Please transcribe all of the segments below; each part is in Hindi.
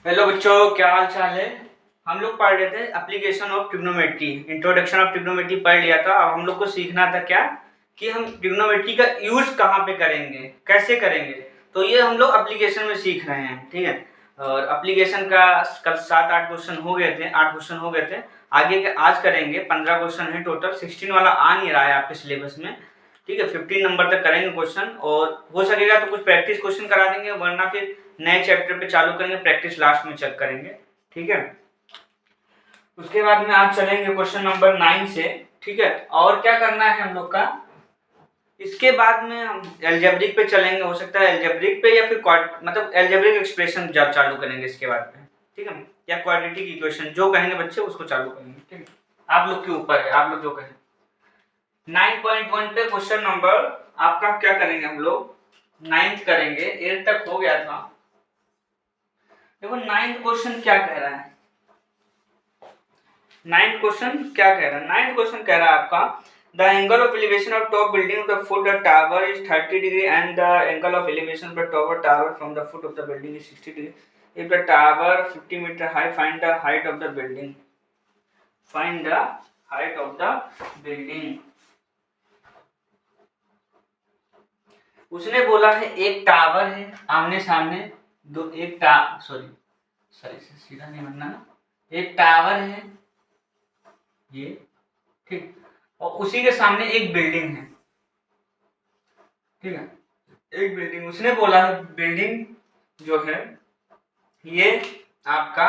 हेलो बच्चों, क्या हाल चाल है। हम लोग पढ़ रहे थे application of trigonometry, introduction of trigonometry पढ़ लिया था। अब हम लोग को सीखना था क्या कि हम ट्रिग्नोमेट्री का यूज कहाँ पे करेंगे, कैसे करेंगे। तो ये हम लोग एप्लीकेशन में सीख रहे हैं, ठीक है। और एप्लीकेशन का कल 7-8 क्वेश्चन हो गए थे, 8 क्वेश्चन हो गए थे। आगे के आज करेंगे, 15 क्वेश्चन है टोटल। 16 वाला आ नहीं रहा है आपके सिलेबस में, ठीक है। 15 नंबर तक करेंगे क्वेश्चन, और हो सकेगा तो कुछ प्रैक्टिस क्वेश्चन करा देंगे, वरना फिर नए चैप्टर पे चालू करेंगे, प्रैक्टिस लास्ट में चेक करेंगे, ठीक है। उसके बाद में आज चलेंगे क्वेश्चन नंबर 9 से, ठीक है। और क्या करना है हम लोग का, इसके बाद में हम एल्जेब्रिक पे चलेंगे। हो सकता है एल्जेब्रिक पे या फिर मतलब एल्जेब्रिक एक्सप्रेशन जब चालू करेंगे इसके बाद में, ठीक है। या क्वाड्रेटिक इक्वेशन, जो कहेंगे बच्चे उसको चालू करेंगे, ठीक है। आप लोग के ऊपर है, आप लोग जो कहें। 9.1 पे क्वेश्चन नंबर आपका क्या करेंगे हम लोग, 9th करेंगे। 8 तक हो गया था। देखो 9th क्वेश्चन क्या कह रहा है। 9th क्वेश्चन क्या कह रहा है, 9th क्वेश्चन कह रहा है आपका the angle of elevation of top building of the foot the tower is 30 degree and the angle of elevation of the top tower from the foot of the building is 60 degree. If the tower 50 metre high, find the height of the building. Find the height of the building. उसने बोला है एक टावर है आमने सामने, दो एक सॉरी से सीधा नहीं बनना ना। एक टावर है ये, ठीक, और उसी के सामने एक बिल्डिंग है, ठीक है। एक बिल्डिंग, उसने बोला है बिल्डिंग जो है ये आपका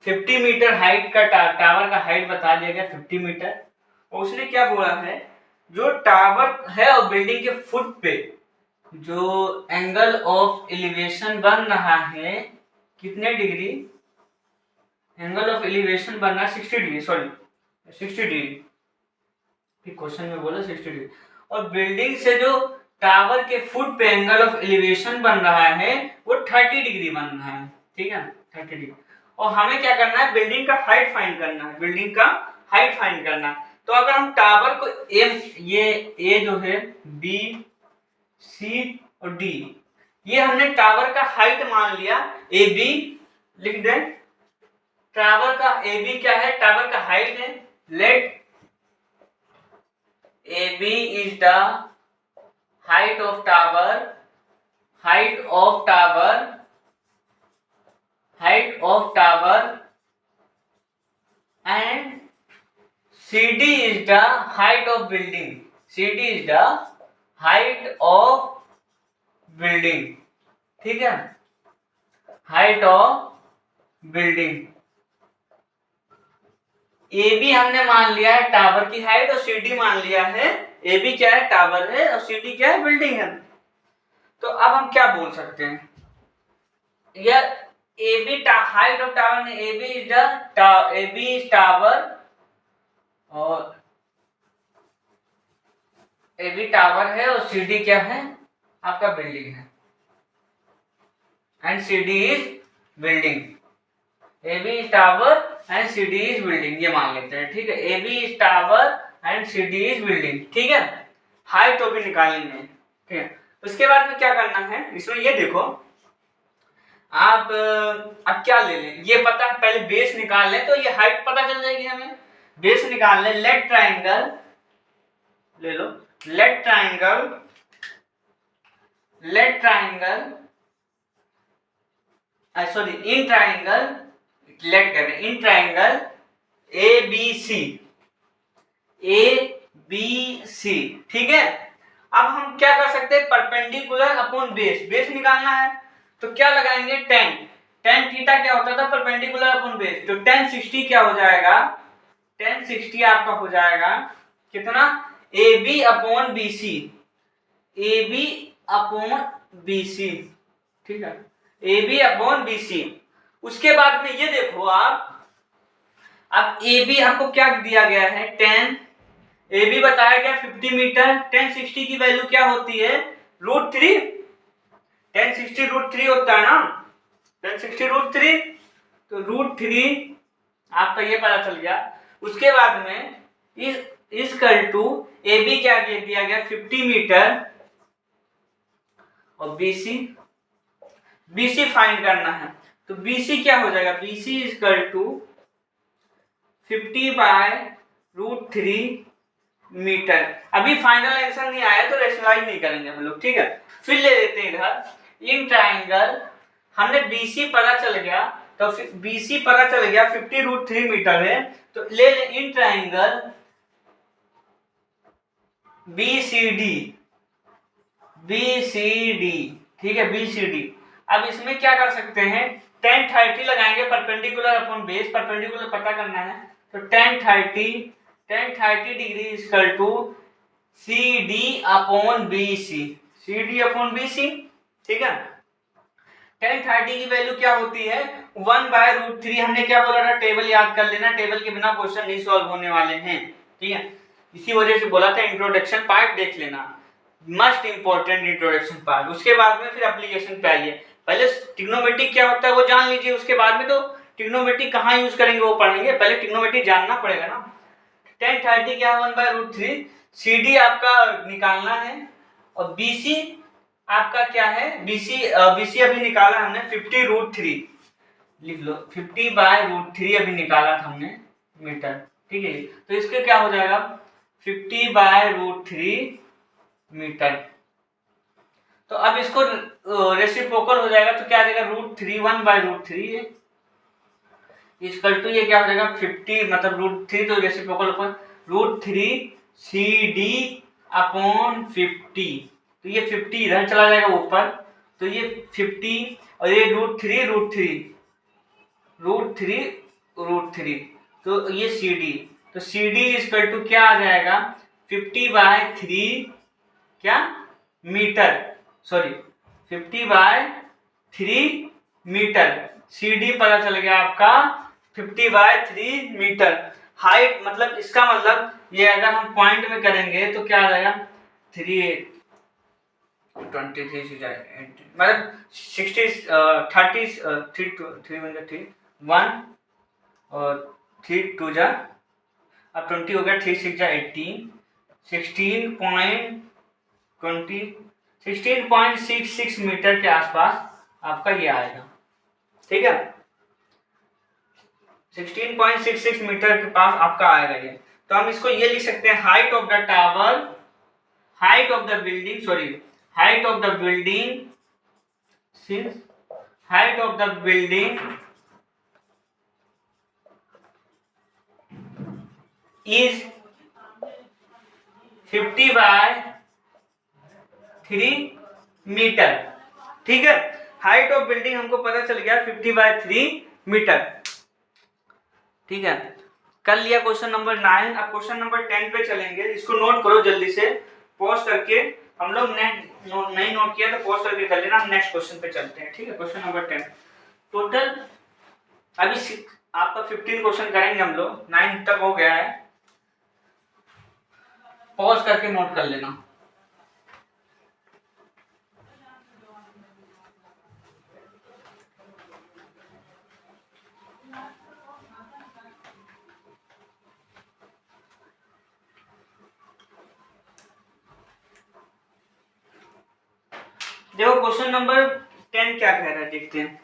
50 मीटर हाइट का टावर का हाइट बता दिया गया 50 मीटर। और उसने क्या बोला है, जो टावर है और बिल्डिंग के फुट पे जो एंगल ऑफ एलिवेशन बन रहा है कितने डिग्री, एंगल ऑफ एलिवेशन बन रहा है 60 डिग्री, सॉरी 60 डिग्री, क्वेश्चन में बोला 60 डिग्री। और बिल्डिंग से जो टावर के फुट पे एंगल ऑफ एलिवेशन बन रहा है वो 30 डिग्री बन रहा है, ठीक है, 30 डिग्री। और हमें क्या करना है, बिल्डिंग का हाइट फाइंड करना है, बिल्डिंग का हाइट फाइंड करना है। तो अगर हम टावर को ये जो है बी सी और डी, ये हमने टावर का हाइट मान लिया, ए बी लिख दें। टावर का ए बी क्या है, टावर का हाइट है। Let AB is the height of tower, height of tower, height of tower, and CD is the height of building. CD is the height of building, ठीक है, height of building। A B हमने मान लिया है टावर की हाइट, और सी डी मान लिया है, ए बी क्या है, टावर है, और सी डी क्या है, बिल्डिंग है। तो अब हम क्या बोल सकते हैं, यह A B height of tower में A B is the A B is tower, और ए बी टावर है और सी डी क्या है, आपका बिल्डिंग है, and C D is building. A B is tower and C D is building, ये मान लेते हैं, ठीक है। A B is tower and C D is building, ठीक है। हाइट तो भी निकालेंगे, ठीक है। उसके बाद में क्या करना है, इसमें ये देखो आप अब क्या ले लें, ये पता है, पहले बेस निकाल लें तो ये हाइट पता चल जाएगी हमें। बेस निकाल लें, लेट ट्राइंगल ले लो, let triangle sorry in triangle, let करें in triangle A B C, ठीक है। अब हम क्या कर सकते हैं, परपेंडिकुलर अपॉन बेस, बेस निकालना है तो क्या लगाएंगे, टेन थीटा क्या होता था, परपेंडिकुलर अपॉन बेस। तो टेन 60 क्या हो जाएगा, टेन 60 आपका हो जाएगा कितना, A B upon B C, A B upon B C, ठीक है, A B upon B C. उसके बाद में ये देखो आप, अब ए बी आपको क्या दिया गया है, 10, ए बी बताया गया 50 मीटर, 1060 की वैल्यू क्या होती है, √3, 1060 √3 होता है ना, 1060 √3, तो √3 आपका ये पता चल गया। उसके बाद में इस कल टू ए बी क्या दिया गया 50 मीटर, और बी सी BC फाइंड करना है। तो BC क्या हो जाएगा, BC इक्वल टू 50/√3 मीटर। अभी फाइनल आंसर नहीं आया तो रेशनलाइज नहीं करेंगे हम लोग, ठीक है। फिर ले लेते हैं इधर इन ट्राइंगल, हमने BC पता चल गया, तो BC पता चल गया 50√3 मीटर है, तो ले इन ट्राइंगल BCD, ठीक है, BCD। अब इसमें क्या कर सकते हैं, tan 30 लगाएंगे परपेंडिकुलर अपॉन बेस, परपेंडिकुलर पता करना है, तो tan 30 degree equal to CD upon BC, ठीक है। tan 30 की वैल्यू क्या होती है 1/√3। हमने क्या बोला था, टेबल याद कर लेना, टेबल के बिना क्वेश्चन नहीं सॉल्व होने वाले हैं, ठीक है। इसी वजह से बोला था इंट्रोडक्शन पार्ट देख लेना, मस्ट इंपॉर्टेंट इंट्रोडक्शन पार्ट। उसके बाद में फिर एप्लीकेशन पे आइए, पहले ट्रिग्नोमेट्री क्या होता है वो जान लीजिए, उसके बाद में तो ट्रिग्नोमेट्री कहाँ यूज करेंगे वो पढ़ेंगे, पहले ट्रिग्नोमेट्री जानना पड़ेगा ना। tan 30 क्या है 1/√3, CD आपका निकालना है, और BC आपका क्या है, BC अभी निकाला हमने 50√3, लिख लो 50/√3 अभी निकाला था हमने मीटर, ठीक है। तो इसके क्या हो जाएगा 50/√3 मीटर। तो अब इसको रेसिप्रोकल हो जाएगा, तो क्या आ जाएगा √3, 1/√3 है इक्वल टू ये क्या हो जाएगा 50, मतलब √3 तो रेसिप्रोकल ऊपर √3 CD अपॉन 50, तो ये 50 इधर चला जाएगा ऊपर, तो ये 50 और ये √3, तो ये CD, तो CD इक्वल टू क्या आ जाएगा 50/3 क्या मीटर, सॉरी 50/3 मीटर। CD पता चल गया आपका 50/3 मीटर। हाइट मतलब इसका मतलब ये अगर हम पॉइंट में करेंगे तो क्या आ जाएगा 23 मतलब 60 30 3 1 और 3 2 जा, अब 20 हो गया, 3 6 जा 18, 16.66 मीटर के आसपास आपका ये आएगा, ठीक है। 16.66 मीटर के पास आपका आएगा ये। तो हम इसको ये लिख सकते हैं height of the tower, height of the building, sorry height of the building, since height of the building is 50/3 metre, ठीक है। हाइट ऑफ बिल्डिंग हमको पता चल गया 50/3 मीटर, ठीक है। कर लिया क्वेश्चन नंबर 9। अब क्वेश्चन नंबर 10 पे चलेंगे, इसको नोट करो जल्दी से, पॉज करके हम लोग नहीं नोट किया तो पॉज करके कर लेना, हम नेक्स्ट क्वेश्चन पे चलते हैं, ठीक है। क्वेश्चन नंबर 10 टोटल अभी आपका 15 क्वेश्चन करेंगे हम लोग, 9 तक हो गया है, पॉज करके नोट कर लेना। देखो क्वेश्चन नंबर 10 क्या कह रहा है, देखते हैं।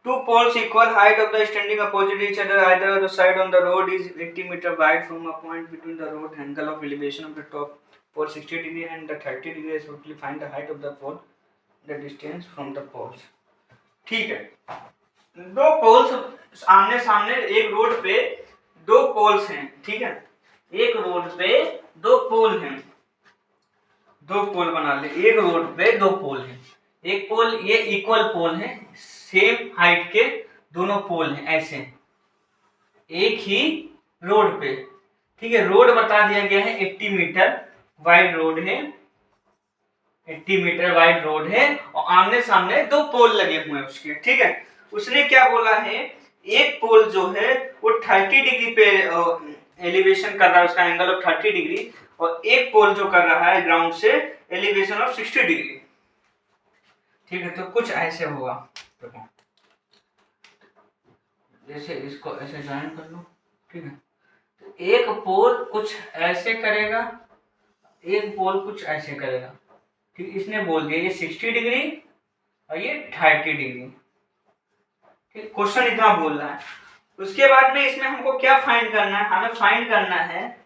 Two poles equal height of the standing opposite each other, either the side on the road is 80 meter wide from a point between the road angle of elevation of the top pole 60 degree and the 30 degree respectively. Find the height of the pole, the distance from the poles. ठीक है, दो पोल्स आमने सामने, एक रोड पे दो पोल्स हैं, ठीक है। एक रोड पे दो पोल हैं, दो पोल बना ले, एक रोड पे दो पोल हैं, एक पोल ये इक्वल पोल है, सेम हाइट के दोनों पोल हैं ऐसे एक ही रोड पे, ठीक है। रोड बता दिया गया है 80 मीटर वाइड रोड है, 80 मीटर वाइड रोड है, और आमने सामने दो पोल लगे हुए हैं उसके, ठीक है। उसने क्या बोला है, एक पोल जो है वो 30 डिग्री पे एलिवेशन कर रहा है, उसका एंगल ऑफ 30 डिग्री, और एक पोल जो कर रहा है ग्राउंड से एलिवेशन ऑफ 60 डिग्री, ठीक है। तो कुछ ऐसे होगा, देखो जैसे इसको ऐसे ज्वाइन कर लो, ठीक है। तो एक पोल कुछ ऐसे करेगा, एक पोल कुछ ऐसे करेगा, ठीक। इसने बोल दिया ये 60 डिग्री और ये 30 डिग्री। ठीक, क्वेश्चन इतना बोल रहा है। उसके बाद में इसमें हमको क्या फाइंड करना है, हमें फाइंड करना है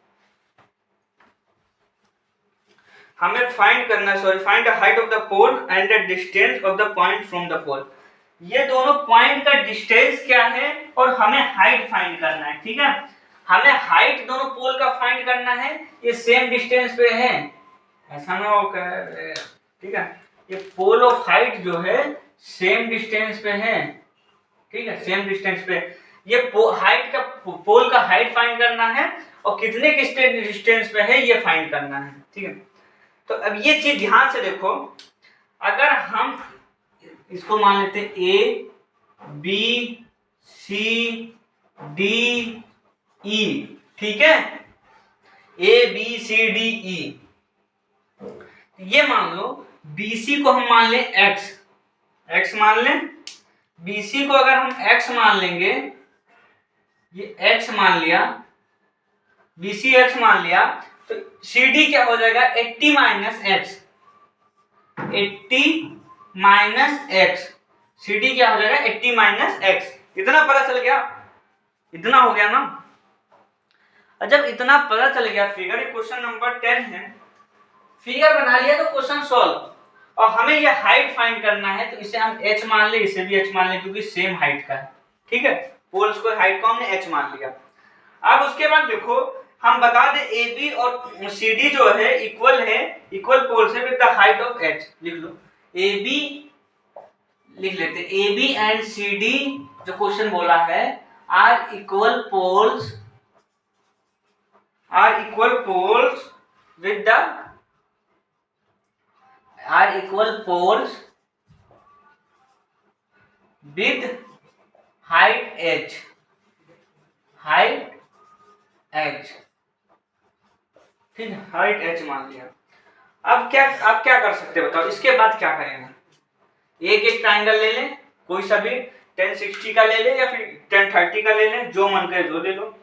find the height of the pole and the distance of the point from the pole. ये दोनों पॉइंट का डिस्टेंस क्या है और हमें हाइट फाइंड करना है। ठीक है, हमें हाइट दोनों पोल का फाइंड करना है, ये सेम डिस्टेंस पे है, ऐसा ना हो। ठीक है, ये पोल ऑफ हाइट जो है सेम डिस्टेंस पे है। ठीक है, सेम डिस्टेंस पे ये हाइट का पोल का हाइट फाइंड करना है और कितने डिस्टेंस पे है ये फाइंड करना है। ठीक है, तो अब ये चीज ध्यान से देखो, अगर हम इसको मान लेते ए बी सी डी ई। ठीक है, ए बी सी डी ई, ये मान लो BC को हम मान लें x मान लें, BC को अगर हम x मान लेंगे, ये x मान लिया, BC x मान लिया, तो CD क्या हो जाएगा 80 minus x, 80 minus x, CD क्या हो जाएगा 80 माइनस x। इतना पता चल गया, इतना हो गया ना। और जब इतना पता चल गया फिगर, ये क्वेश्चन नंबर 10 है, फिगर बना लिया तो क्वेश्चन सॉल्व। और हमें ये हाइट फाइंड करना है, तो इसे हम h मान ले, इसे भी h मान ले, क्योंकि सेम हाइट का है। ठीक है, पोल्स को हाइट को हमने h मान लिया। अब उसके बाद देखो, हम बता दें AB और CD जो है इक्वल पोल्स है with the height of h। लिख लो AB, लिख लेते AB एंड CD, जो क्वेश्चन बोला है, are equal poles with the are equal poles with height h, ठीक है, हाइट h मान लिया। अब क्या कर सकते हैं बताओ, इसके बाद क्या करेंगे। एक ट्राइंगल ले लें, कोई सा भी 1060 का ले लें या फिर 1030 का ले लें, जो मन करे जो ले लो।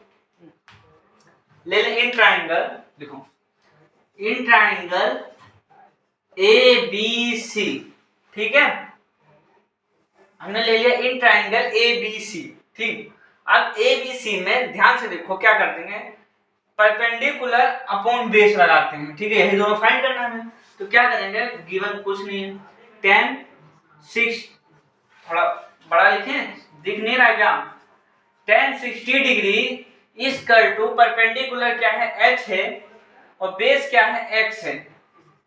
ले लें इन ट्राइंगल, देखो इन ट्राइंगल ABC। ठीक है, हमने ले लिया इन ट्राइंगल ABC। ठीक, अब ABC में ध्यान से देखो क्या कर देंगे, परपेंडिकुलर अपॉन बेस लगाते हैं। ठीक है, यही दोनों फाइंड करना है। तो क्या करेंगे, गिवन कुछ नहीं है, 10 6, थोड़ा बड़ा लिखें, दिख नहीं रहा क्या, 1060 डिग्री इक्वल टू परपेंडिकुलर क्या है h है और बेस क्या है x है।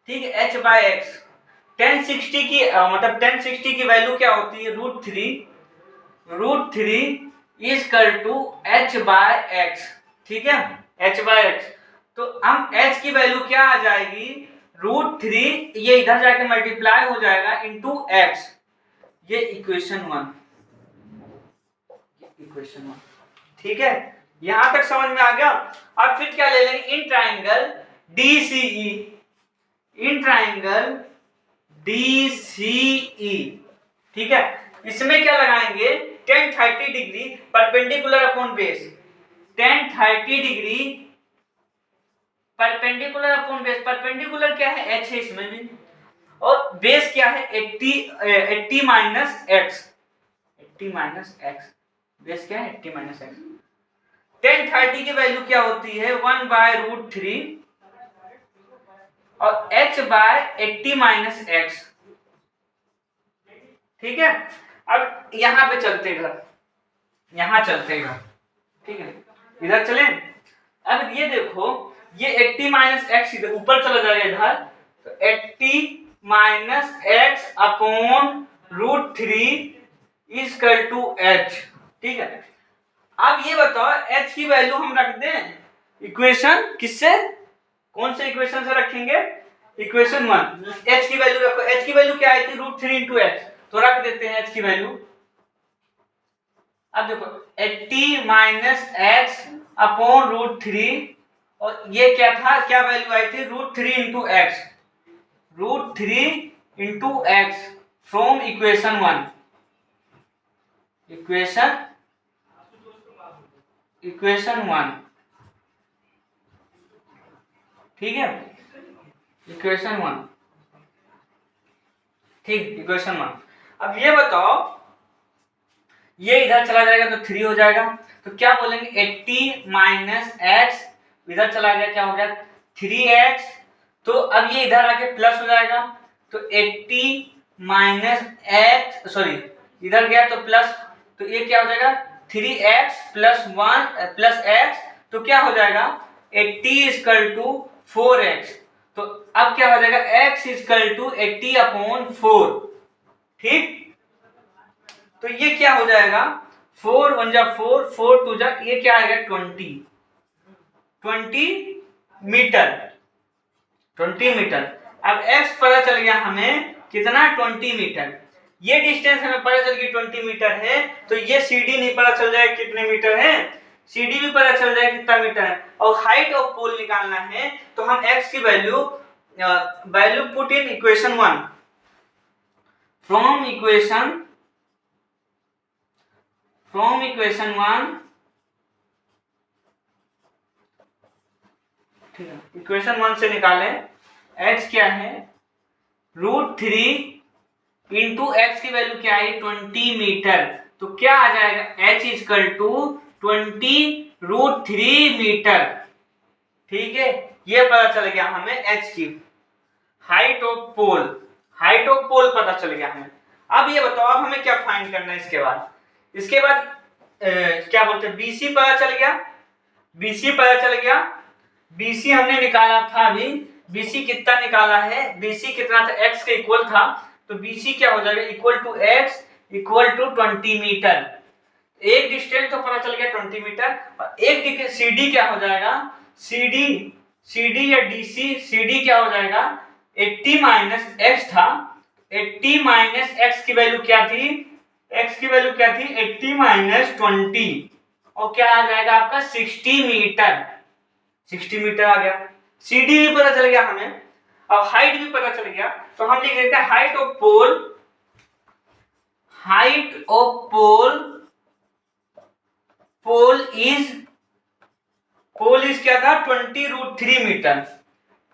ठीक है, h बाय x। 1060 की मतलब 1060 की वैल्यू क्या होती है, √3 equal to h by x। ठीक है, h बाय x, तो हम h की वैल्यू क्या आ जाएगी, √3, ये इधर जाके मल्टीप्लाई हो जाएगा इनटू x। ये इक्वेशन 1। ठीक है, यहां तक समझ में आ गया। अब फिर क्या ले लेंगे, in triangle DCE, in triangle DCE। ठीक है, इसमें क्या लगाएंगे, 1030 degree perpendicular upon base, 1030 degree perpendicular upon base. Perpendicular क्या है, h है इसमें भी, और बेस क्या है 80 minus x, 80 minus x, base क्या है 80 माइनस x। 1030 की वैल्यू क्या होती है, 1/√3 और h बाय 80 माइनस x। ठीक है, अब यहां पे चलते घर, यहां चलते घर। ठीक है, इधर चले। अब ये देखो, ये 80 माइनस x इधर ऊपर चला जाएगा इधर, तो 80 minus x upon √3 equal to h। ठीक है, अब ये बताओ h की वैल्यू हम रख दें इक्वेशन किससे, कौन से इक्वेशन से रखेंगे, इक्वेशन 1। h की वैल्यू रखो, h की वैल्यू क्या आई थी, √3 इंटू h, तो रख देते हैं h की वैल्यू। अब देखो 80 माइनस x अपॉन √3, और ये क्या था, क्या वैल्यू आई थी, √3 into x, √3 into x from equation 1, equation 1। ठीक है, इक्वेशन 1। ठीक, इक्वेशन 1। अब ये बताओ, ये इधर चला जाएगा तो 3 हो जाएगा, तो क्या बोलेंगे 80 माइनस एक्स, इधर चला गया क्या हो गया 3x, तो अब ये इधर आके प्लस हो जाएगा, तो 80 माइनस एक्स, सॉरी इधर गया तो प्लस, तो ये क्या हो जाएगा 3x प्लस 1 प्लस x, तो क्या हो जाएगा 80 इक्वल टू 4x, तो अब क्या हो जाएगा x इक्वल टू 80 अपॉन 4, ठीक। तो ये क्या हो जाएगा 4 1 जा 4, 4 2 जा, ये क्या आएगा 20 मीटर, 20 मीटर। अब x पता चल गया हमें कितना 20 मीटर, ये डिस्टेंस हमें पता चल गई 20 मीटर है, तो ये CD नहीं पता चल जाएगा कितने मीटर है, CD भी पता चल जाएगा कितना मीटर है, और हाइट ऑफ पोल निकालना है, तो हम x की value put in equation 1, from equation 1, ठीक है, इक्वेशन 1 से निकालें x क्या है √3 इंटू एक्स की वैल्यू क्या है 20 मीटर, तो क्या आ जाएगा h इक्वल टू 20 √3 मीटर, ठीक है। ये पता चल गया हमें h की। हाइट ऑफ पोल पता चल गया हमें। अब ये बताओ, अब हमें क्या फाइंड करना है इसके बाद क्या बोलते हैं BC पता चल गया, BC हमने निकाला था अभी, BC कितना निकाला है, BC कितना था x के इक्वल था, तो BC क्या हो जाएगा equal to x equal to 20 metre, एक डिस्टेंस तो पता चल गया 20 मीटर, और एक CD क्या हो जाएगा, CD या DC, CD क्या हो जाएगा 80 माइनस x था, 80 माइनस x की वैल्यू क्या थी, x की वैल्यू क्या थी 80 माइनस 20, और क्या आ जाएगा आपका 60 मीटर आ गया। CD भी पता चल गया हमें, अब हाइट भी पता चल गया, तो हम लिख देते हैं हाइट ऑफ पोल इज क्या था 20 √3 मीटर,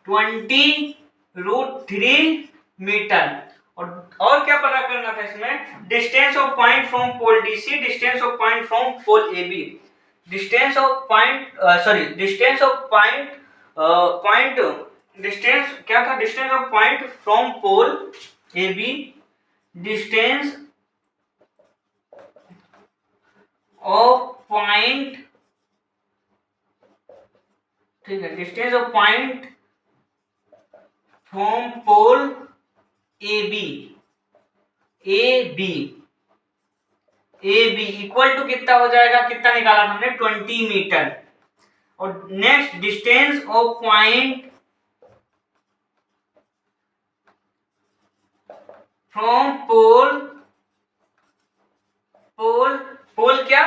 20 √3 मीटर, और क्या पता करना था इसमें, distance of point from pole DC, distance of point from pole AB, distance of point from pole AB, distance of point, ठीक है, distance of point from pole AB equal to कितना हो जाएगा, कितना निकाला हमने 20 मीटर, और next distance of point from pole क्या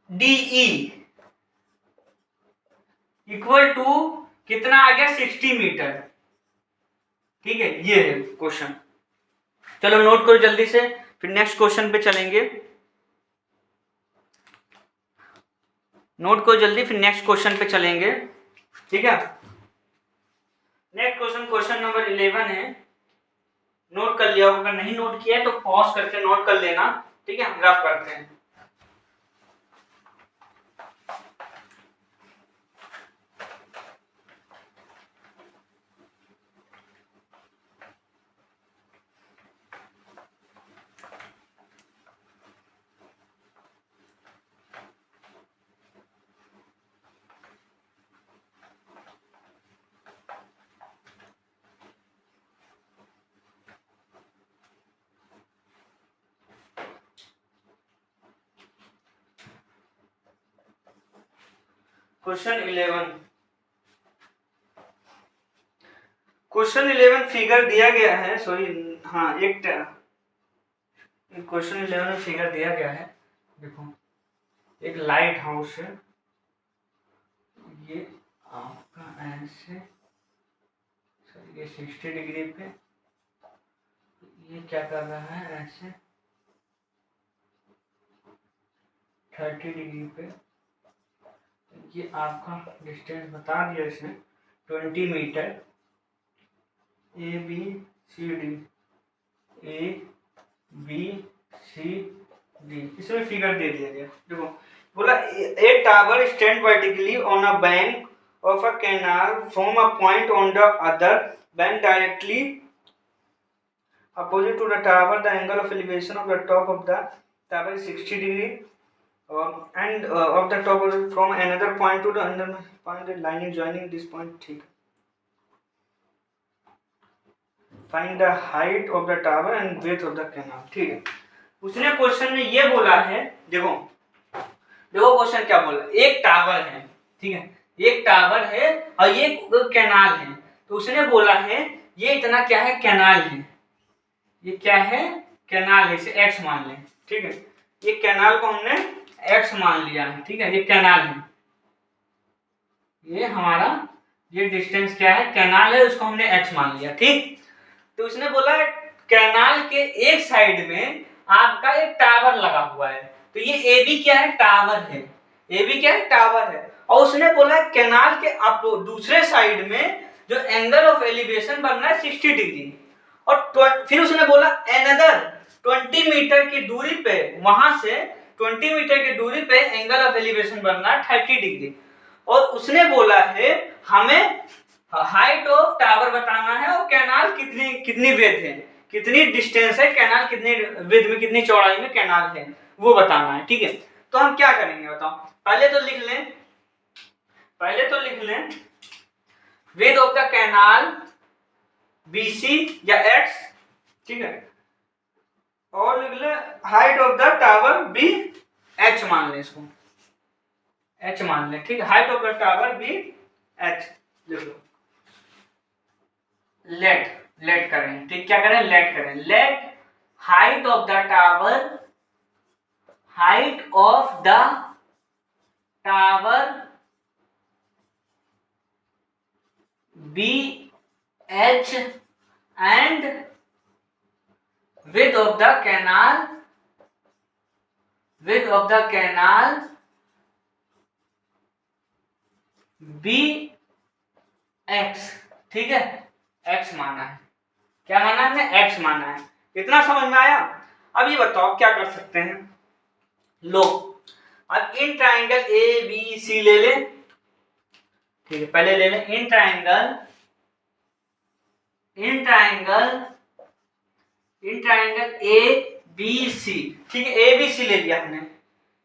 DE इक्वल टू कितना आ गया 60 मीटर, ठीक है। ये है क्वेश्चन, चलो नोट करो जल्दी से, फिर नेक्स्ट क्वेश्चन पे चलेंगे, नोट करो जल्दी, फिर नेक्स्ट क्वेश्चन पे चलेंगे, ठीक है। नेक्स्ट क्वेश्चन नंबर 11 है, नोट कर लिया, अगर नहीं नोट किया है तो पॉज करके नोट कर लेना, ठीक है। हम ग्राफ करते हैं। क्वेश्चन 11 फिगर दिया गया है, सॉरी हाँ, एक क्वेश्चन 11 में फिगर दिया गया है, देखो एक लाइट हाउस है, ये आपका ऐसे, सॉरी ये 60 डिग्री पे, ये क्या कर रहा है ऐसे 30 डिग्री पे, ये आपका डिस्टेंस बता दिया इसने 20 metre, ABCD, B C D, इसमें फिगर दे दिया गया। देखो बोला a tower stand vertically on a bank of a canal from a point on the other bank directly opposite to the tower. The angle of elevation of the top of the tower is 60 degree and of the top from another point to the other point, the line is joining this point. ठीक, find the height of the tower and width of the canal। ठीक है, उसने क्वेश्चन में ये बोला है, देखो देखो क्वेश्चन क्या बोला, एक टावर है, ठीक है, एक टावर है और ये कैनाल है, तो उसने बोला है ये इतना क्या है, कैनाल है, ये क्या है, कैनाल है, इसे x मान लें। ठीक है, ये कैनाल को हमने x मान लिया है। ठीक है, ये कैनाल है, ये हमारा ये डिस्टेंस क्या है, कैनाल है, उसको हमने x मान लिया। ठीक, तो उसने बोला कैनाल के एक साइड में आपका एक टावर लगा हुआ है, तो ये ए बी क्या है, टावर है, ए बी क्या है, टावर है, और उसने बोला कैनाल के दूसरे साइड में जो एंगल ऑफ एलिवेशन बनना है 60 डिग्री, और फिर उसने बोला एनदर 20 मीटर की दूरी पे, वहां से 20 मीटर की दूरी पे एंगल ऑफ एलिवेशन बनना है 30 डिग्री, और उसने बोला है हमें हाइट ऑफ टावर बताना है और कैनाल कितनी कितनी विड्थ है, कितनी डिस्टेंस है कैनाल, कितनी विड्थ में, कितनी चौड़ाई में कैनाल है, वो बताना है। ठीक है, तो हम क्या करेंगे बताओ, पहले तो लिख लें width of the canal BC या x, ठीक है, और लिख ले height of the tower B, h मान ले, इसको h मान ले। ठीक है, height of the tower B h लिख लो, लेट करें। ठीक, क्या करें, लेट करें, let height of the tower, height of the tower be H and width of the canal, width of the canal b x। ठीक है, x माना है, क्या माना है, x माना है, इतना समझ में आया। अब ये बताओ क्या कर सकते हैं, लो अब इन ट्राइंगल ए बी सी ले ले। ठीक है, पहले ले लें इन ट्राइंगल ए बी सी। ठीक है, ए बी सी ले लिया हमने,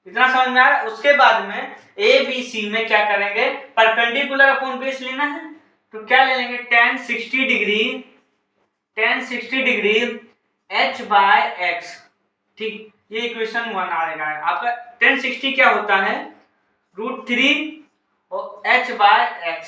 इतना समझ में आ रहा है। उसके बाद में ए बी सी में क्या करेंगे, परपेंडिकुलर अपॉन बेस लेना है, तो क्या ले लेंगे, tan 60 degree h by x। ठीक, ये इक्वेशन 1 आएगा आपका। tan 60 क्या होता है, √3 और h बाय x।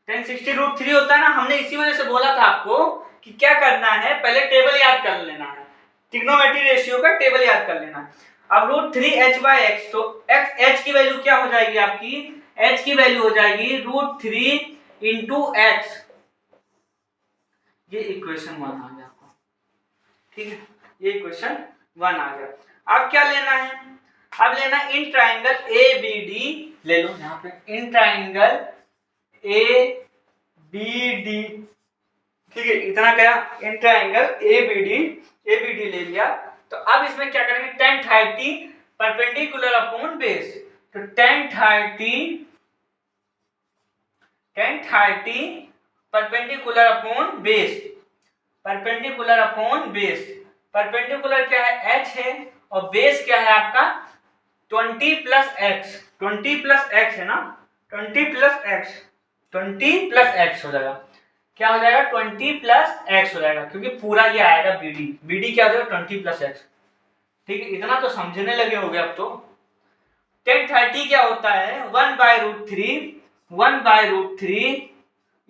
tan 60 √3 होता है ना, हमने इसी वजह से बोला था आपको कि क्या करना है, पहले टेबल याद कर लेना है, ट्रिग्नोमेट्री रेशियो का टेबल याद कर लेना है। अब √3 h बाय x, तो h की वैल्यू क्या हो जाएगी आपकी, h की वैल्यू हो जाएगी √3 इंटू x। ये इक्वेशन 1 आ गया आपको। ठीक है, ये इक्वेशन 1 आ गया। अब क्या लेना है, अब लेना in triangle A B D ले लो, यहाँ पे in triangle A B D. ठीक है, इतना क्या, in triangle A B D ले लिया। तो अब इसमें क्या करेंगे, tan 30 परपेंडिकुलर अपॉन बेस, तो tan 30 perpendicular upon base, perpendicular क्या है, h है, और बेस क्या है आपका 20 प्लस x है ना, 20 प्लस x हो जाएगा, क्या हो जाएगा, 20 प्लस x हो जाएगा, क्योंकि पूरा ये आएगा BD क्या हो जाएगा 20 प्लस x। ठीक है, इतना तो समझने लगे होगे अब तो। tan 30 क्या होता है, 1/√3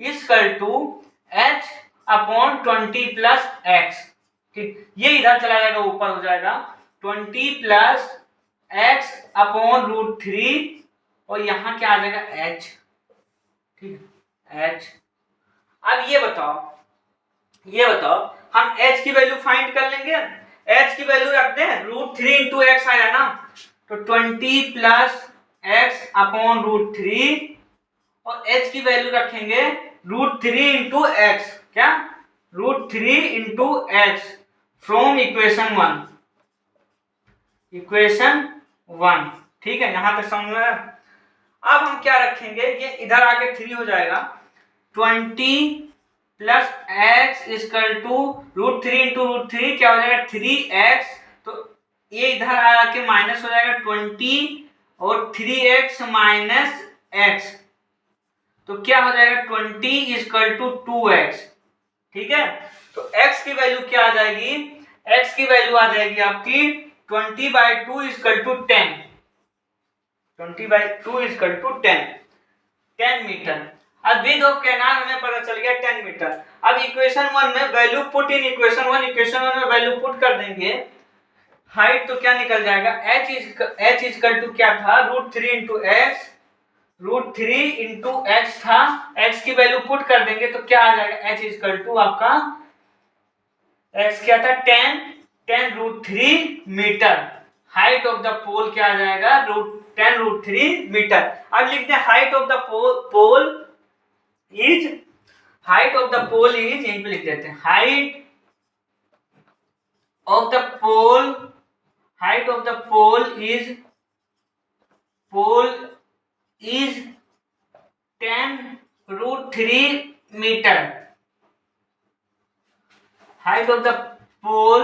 equal to h upon 20 plus x। ठीक, ये इधर चला जाएगा, ऊपर हो जाएगा 20 प्लस x अपॉन √3, और यहाँ क्या आ जाएगा h। ठीक है, h। अब ये बताओ हम h की वैल्यू फाइंड कर लेंगे, h की वैल्यू रख दें, √3 इंटू x आया ना, तो 20 प्लस x अपॉन √3, और h की वैल्यू रखेंगे √3 इंटू x, क्या √3 इंटू x, फ्रॉम इक्वेशन 1, ठीक है, यहां तक समझ में आया? अब हम क्या रखेंगे, ये इधर आके 3 हो जाएगा, 20 plus X equal to √3 into √3 क्या हो जाएगा 3x, तो ये इधर आके माइनस हो जाएगा 20 और 3x माइनस x, तो क्या हो जाएगा 20 इजकल टू 2x, ठीक है। तो x की वैल्यू क्या आ जाएगी, x की वैल्यू आ जाएगी आपकी 20/2 equal to 10, 20/2 equal to 10 metre. अब विड्थ ऑफ कैनाल हमें पता चल गया 10 मीटर। अब इक्वेशन 1 में वैल्यू पुट इन इक्वेशन 1 में वैल्यू पुट कर देंगे, हाइट तो क्या निकल जाएगा h इजकल टू क्या था √3 इंटू एक्स, √3 इंटू एक्स था, x की वैल्यू पुट कर देंगे तो क्या आ जाएगा h इजकल टू आपका x क्या था 10 √3 metre. Height of the pole क्या आ जाएगा 10 √3 मीटर। अब लिखते हैं height of the pole is, यहीं पे लिख देते हैं height of the pole is 10 √3 metre. Height of the pole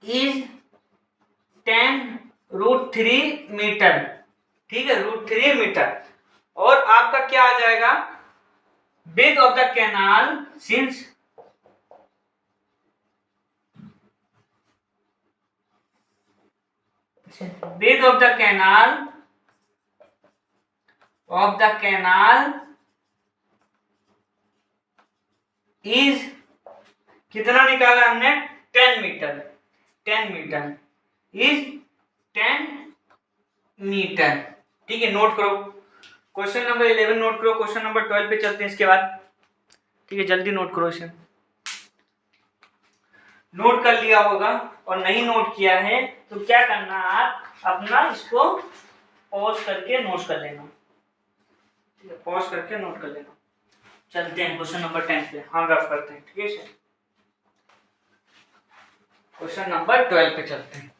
is 10 √3 metre, ठीक है, √3 मीटर। और आपका क्या आ जाएगा width of the canal, since width of the canal is कितना निकाला हमने 10 मीटर इज 10 मीटर, ठीक है। नोट करो क्वेश्चन नंबर 11, नोट करो, क्वेश्चन नंबर 12 पे चलते हैं इसके बाद, ठीक है, जल्दी नोट करो इसे। नोट कर लिया होगा और नहीं नोट किया है तो क्या करना, आप अपना इसको पॉज करके नोट कर लेना, ठीक है, पॉज करके नोट कर लेना। चलते हैं क्वेश्चन नंबर 10 पे, हम रफ करते हैं, ठीक है। क्वेश्चन नंबर 12 पे चलते हैं।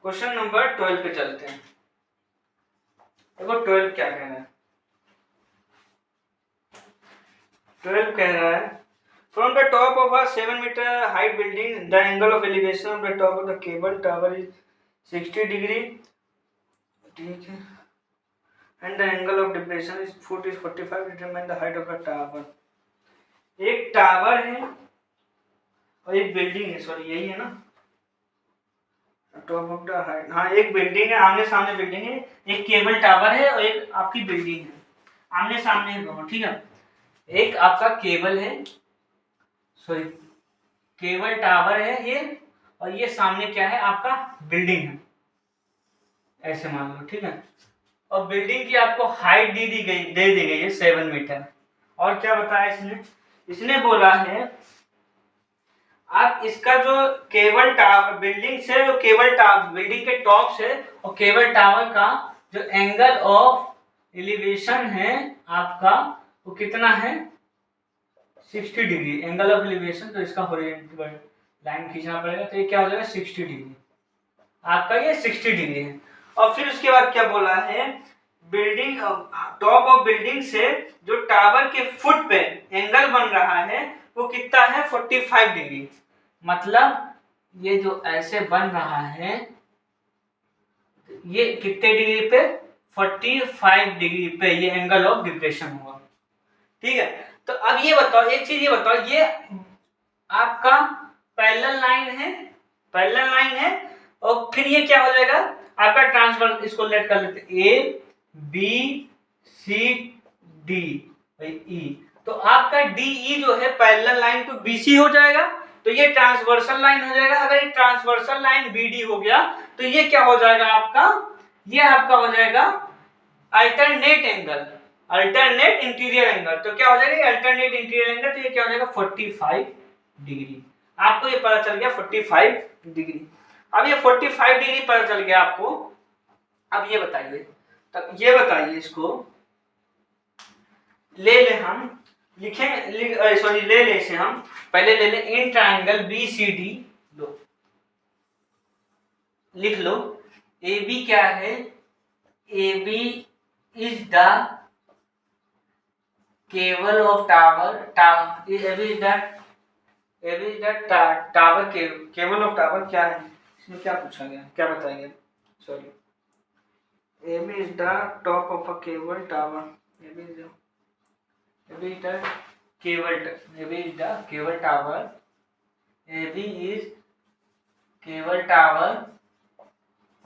क्वेश्चन नंबर 12 पे चलते हैं। देखो 12 क्या कह रहा है, 12 कह रहा है from the top of a 7 metre height building the angle of elevation of the top of the cable tower is 60 degree, ठीक है, and the angle of depression is foot is 45, determine the height of the tower. एक टावर है और एक बिल्डिंग है, सॉरी यही है ना, टॉप ऑफ द हाइट, हाँ एक बिल्डिंग है, आमने सामने बिल्डिंग है, एक केबल टावर है और एक आपकी बिल्डिंग है, आमने सामने है दोनों, ठीक है। एक आपका केबल है, सॉरी केबल टावर है ये, और ये सामने क्या है आपका बिल्डिंग है, ऐसे मान लो, ठीक है। और बिल्डिंग की आपको हाइट दे दी गई है 7 मीटर। और क्या बताया इसने बोला है आप इसका जो केबल टावर बिल्डिंग से, जो केबल टावर बिल्डिंग के टॉप से और केबल टावर का जो एंगल ऑफ एलिवेशन है आपका वो कितना है 60 डिग्री एंगल ऑफ एलिवेशन। तो इसका हॉरिजॉन्टल लाइन खींचना पड़ेगा, तो ये क्या हो जाएगा 60 डिग्री, आपका ये 60 डिग्री है। और फिर उसके बाद क्या बोला है, बिल्डिंग टॉप ऑफ बिल्डिंग से जो टावर के फुट पे एंगल बन रहा है वो कितना है 45 डिग्री। मतलब ये जो ऐसे बन रहा है ये कितने डिग्री पे 45 डिग्री पे ये एंगल ऑफ डिप्रेशन होगा, ठीक है। तो अब ये बताओ, एक चीज ये बताओ, ये आपका पैरेलल लाइन है और फिर ये क्या हो जाएगा आपका ट्रांसफर, इसको लेट कर लेते ए बी सी डी ई, तो आपका डी ई जो है parallel line to B C हो जाएगा, तो ये ट्रांसवर्सल लाइन हो जाएगा। अगर ये ट्रांसवर्सल लाइन बी डी हो गया तो ये क्या हो जाएगा आपका, ये आपका हो जाएगा alternate angle, alternate interior angle, तो क्या हो जाएगा अल्टरनेट इंटीरियर एंगल, तो ये क्या हो जाएगा 45 डिग्री। आपको ये पता चल गया 45 डिग्री। अब ये 45 डिग्री पता चल गया आपको। अब ये बताइए, तब ये बताइए इसको ले ले हम लिखें, सॉरी ले ले इसे हम पहले ले ले in triangle B C D, लो लिख लो। ए बी क्या है, A B is the cable of tower, tower cable of tower क्या है, इसमें क्या पूछा गया, क्या बताएंगे, sorry AB is the top of a cable tower. AB is the cable tower. AB is cable tower.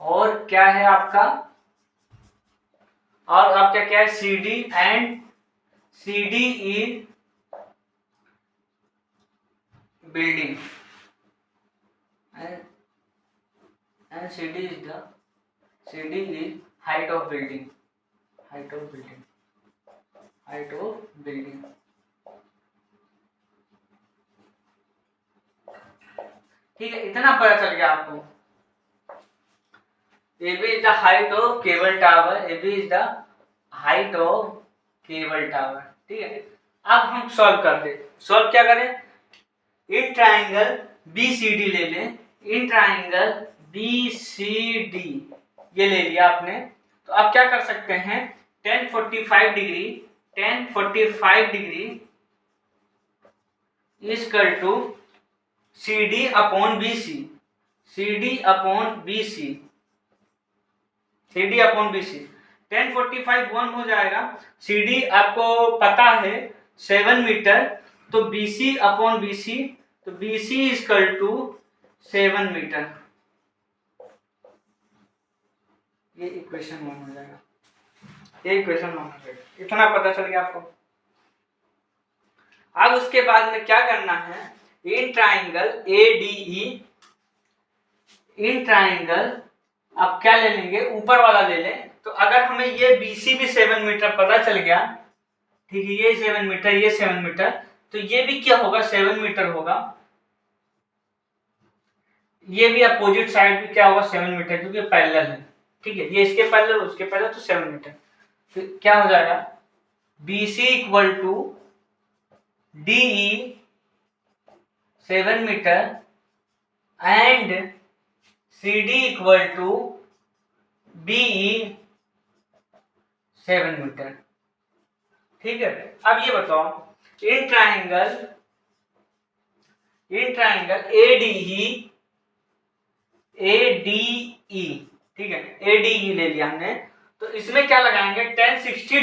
और क्या है आपका, और आपका क्या है CD and CD is building and CD is height of building. ठीक है, इतना पता चल गया आपको। AB is the height of cable tower. AB is the height of cable tower. ठीक है, अब हम सॉल्व कर दे। सॉल्व क्या करें, इन ट्राइंगल BCD ले लें। इन ट्राइंगल BCD ये ले लिया आपने, तो आप क्या कर सकते हैं, tan 45 degree is equal to CD upon BC। tan 45 1 हो जाएगा। CD आपको पता है 7 मीटर, तो BC अपॉन BC, तो BC is equal to 7 metre. ये इक्वेशन 1 हो जाएगा, इतना पता चल गया आपको। अब उसके बाद में क्या करना है, in triangle ADE, in triangle अब क्या ले लेंगे, ऊपर वाला ले लें। तो अगर हमें ये BC भी 7 मीटर पता चल गया, ठीक है, ये 7 मीटर, ये 7 मीटर, तो ये भी क्या होगा 7 मीटर होगा। ये भी अपोजिट साइड भी क्या होगा 7 मीटर, क्योंकि पैरेलल है। ठीक है, ये इसके पैरेलल उसके पैरेलल, तो 7 मीटर। तो क्या हो जाएगा, BC equal to DE 7 metre and CD equal to BE 7 metre. ठीक है, अब ये बताओ, इन ट्राइंगल ADE, ठीक है, ADE ले लिया हमने, तो इसमें क्या लगाएंगे, tan 60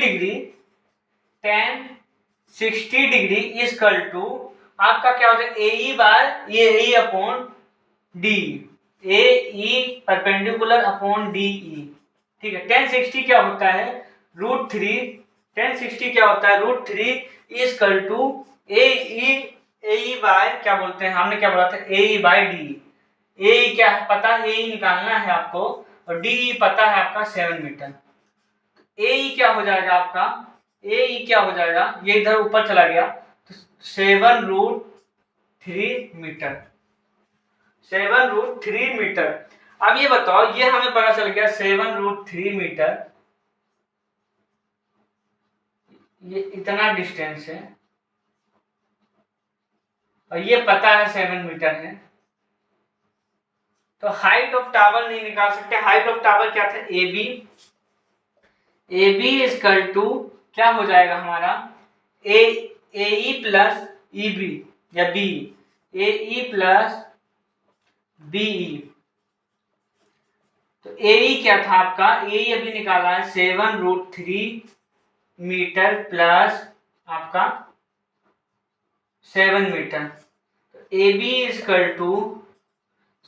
degree is equal to आपका क्या होता है AE बार ये AE upon DE, AE perpendicular upon DE। ठीक है, tan 60 क्या होता है √3, tan 60 क्या होता है √3 is equal to AE by क्या बोलते हैं, हमने क्या बोला था AE बाय DE। AE क्या है पता है, AE निकालना है आपको, और DE पता है आपका 7 मीटर। AE क्या हो जाएगा आपका, AE क्या हो जाएगा, ये इधर ऊपर चला गया, तो 7√3 मीटर, 7√3 मीटर। अब ये बताओ, ये हमें पता चल गया 7√3 मीटर, ये इतना डिस्टेंस है, और ये पता है 7 मीटर है। तो हाइट ऑफ टावर नहीं निकाल सकते, हाइट ऑफ टावर क्या था AB इज इक्वल टू क्या हो जाएगा हमारा AE प्लस EB या BE, AE प्लस BE। तो AE क्या था आपका, AE अभी निकाला है 7√3 मीटर प्लस आपका 7 मीटर। तो AB is equal to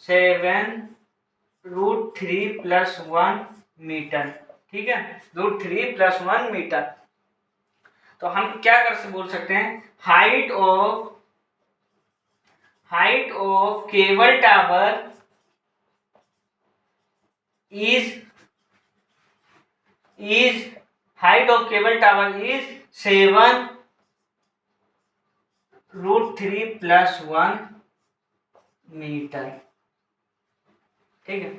7√3 plus 1 metre. ठीक है, √3 प्लस 1 मीटर। तो हम क्या कर बोल सकते हैं, height of cable tower is height of cable tower is 7√3+1 metre. ठीक है,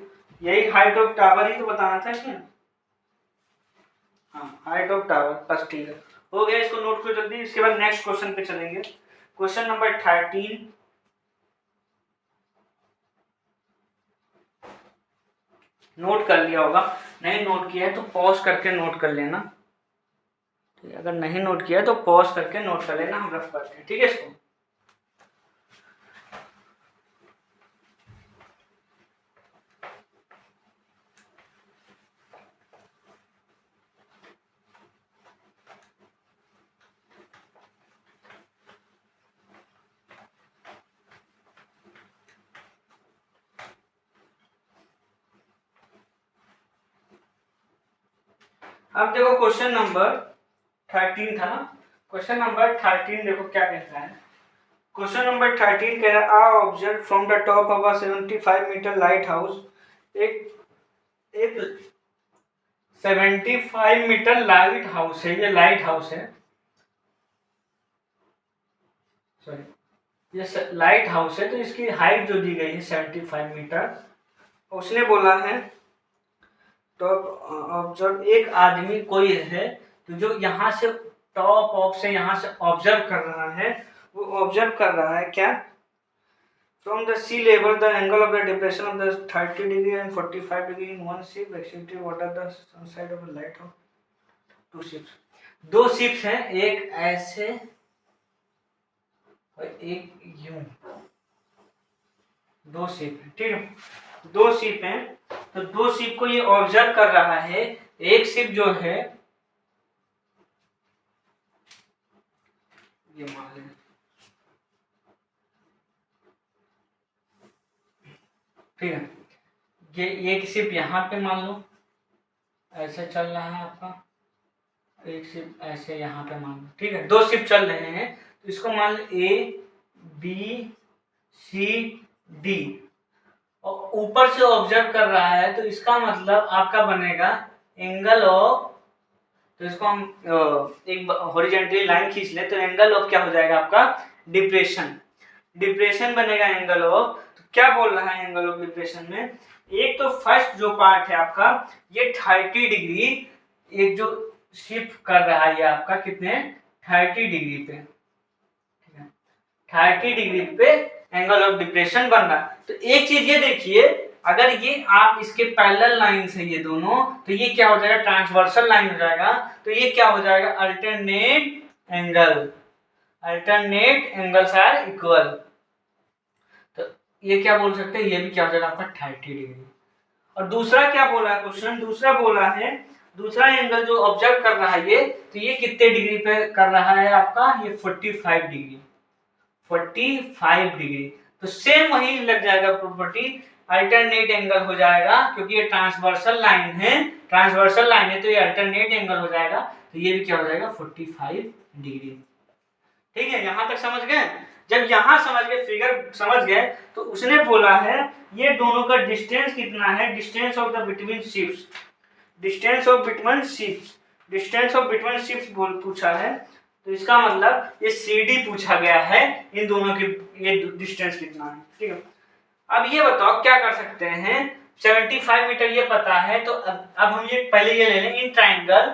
यही हाइट ऑफ टावर ही तो बताना था इसमें। हाँ, हाइट ऑफ टावर बस, ठीक है, हो गया। इसको नोट करो जल्दी, इसके बाद नेक्स्ट क्वेश्चन पे चलेंगे। क्वेश्चन नंबर 13, नोट कर लिया होगा, नहीं नोट किया है तो पॉज करके नोट कर लेना। ठीक है, अगर नहीं नोट किया तो पॉज करके नोट कर लेना, हम रफ करते हैं। ठीक है, इसको अब देखो क्वेश्चन नंबर 13 था ना, क्वेश्चन नंबर 13 देखो क्या कहता है। क्वेश्चन नंबर 13 कह रहा है observe from the top of a 75 metre lighthouse, एक 75 मीटर लाइट हाउस है, ये लाइट हाउस है, सॉरी ये लाइट हाउस है, तो इसकी हाइट जो दी गई है 75 मीटर। उसने बोला है टॉप ऑब्जर्व, एक आदमी कोई है तो जो यहाँ से टॉप ऑफ से यहाँ से ऑब्जर्व कर रहा है, वो ऑब्जर्व कर रहा है क्या, from the sea level the angle of the depression of the 30 degree and 45 degree in one ship एक्सिटी what are the side of the lighthouse. Two ships, दो शिप्स हैं, एक ऐसे और एक यूं, दो शिप है। ठीक है, दो शिप हैं, तो दो शिप को ये ऑब्जर्व कर रहा है। एक शिप जो है ये मान लें, ठीक है, ये एक शिप यहाँ पे मान लो ऐसे चल रहा है आपका, एक शिप ऐसे यहाँ पे मान लो। ठीक है, दो शिप चल रहे हैं, तो इसको मान लो ए बी सी डी, और ऊपर से ऑब्जर्व कर रहा है, तो इसका मतलब आपका बनेगा एंगल ऑफ, तो इसको हम एक हॉरिजॉन्टली लाइन खींच ले, तो एंगल ऑफ क्या हो जाएगा आपका, डिप्रेशन, डिप्रेशन बनेगा एंगल ऑफ। तो क्या बोल रहा है एंगल ऑफ डिप्रेशन में, एक तो फर्स्ट जो पार्ट है आपका ये 30 डिग्री, एक जो शिफ्ट कर रहा है ये आपका कितने 30 डिग्री पे, ठीक है, 30 डिग्री पे एंगल ऑफ डिप्रेशन बन रहा है। तो एक चीज ये देखिए, अगर ये आप इसके पैरेलल लाइन है ये दोनों, तो ये क्या हो जाएगा, ट्रांसवर्सल लाइन हो जाएगा, तो ये क्या हो जाएगा, alternate angle, alternate angles are equal. तो ये क्या बोल सकते हैं, ये भी क्या हो जाएगा आपका 30 डिग्री। और दूसरा क्या बोला है क्वेश्चन, दूसरा बोला है, दूसरा एंगल जो ऑब्जर्व कर रहा है ये, तो ये कितने डिग्री पे कर रहा है आपका, ये 45 डिग्री, 45 डिग्री। तो सेम वही लग जाएगा प्रॉपर्टी, अल्टरनेट एंगल हो जाएगा, क्योंकि ये ट्रांसवर्सल लाइन है, ट्रांसवर्सल लाइन है तो ये अल्टरनेट एंगल हो जाएगा, तो ये भी क्या हो जाएगा 45 डिग्री। ठीक है, यहां तक समझ गए। जब यहां समझ गए, फिगर समझ गए, तो उसने बोला है ये दोनों का डिस्टेंस कितना है, distance of the between ships, distance of between ships, distance of between ships पूछा है, तो इसका मतलब ये CD पूछा गया है, इन दोनों के ये डिस्टेंस कितना है। ठीक है, अब ये बताओ क्या कर सकते हैं, 75 मीटर ये पता है, तो अब हम ये पहले ये ले लें, इन ट्राइंगल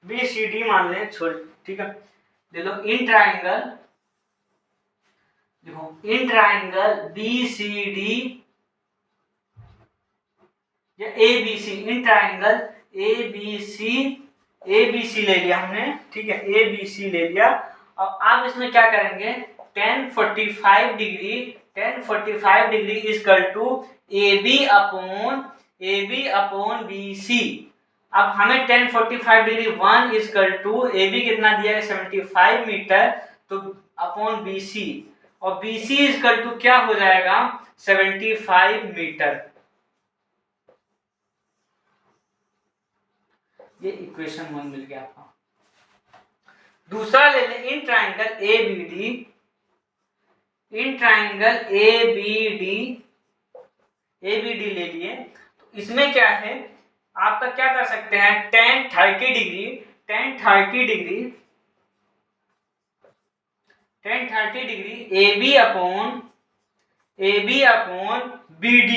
BCD मान लें, छोड़, ठीक है, ले लो इन ट्राइंगल, देखो इन ट्राइंगल BCD या ABC, इन ट्राइंगल ABC ले लिया हमने, ठीक है, ABC ले लिया। और आप इसमें क्या करेंगे, tan 45 degree equal to AB upon BC। अब हमें tan 45 degree 1 equal to AB कितना दिया है 75 मीटर, तो अपॉन BC, और BC इक्वल टू क्या हो जाएगा 75 मीटर। ये इक्वेशन 1 मिल गया आपको। दूसरा ले लें इन ट्राइंगल ABD ले लिए, तो इसमें क्या है, आपका क्या कर सकते हैं, tan 30 degree, tan 30 degree, tan 30 degree AB upon BD।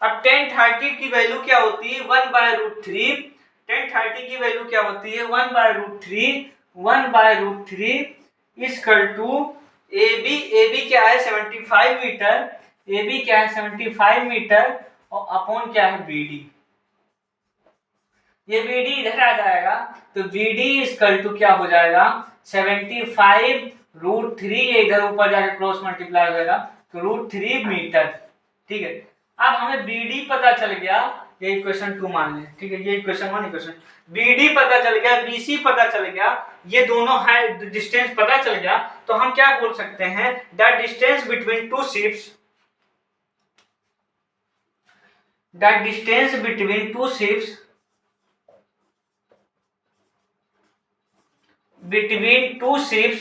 अब tan 30 की वैल्यू क्या होती है, 1/√3। tan 30 की वैल्यू क्या होती है, 1/√3, 1/√3 इक्वल टू AB क्या है 75 मीटर, AB क्या है 75 मीटर और अपॉन क्या है BD। ये BD इधर आ जाएगा तो BD इक्वल टू क्या हो जाएगा 75√3, इधर ऊपर जाके क्रॉस मल्टीप्लाई हो जाएगा तो √3 मीटर। ठीक है, अब हमें BD पता चल गया, ये इक्वेशन 2 मान लें। ठीक है, ये इक्वेशन 1, इक्वेशन BD पता चल गया, BC पता चल गया, ये दोनों है डिस्टेंस पता चल गया, तो हम क्या बोल सकते हैं, the distance between two ships, the distance between two ships, between two ships,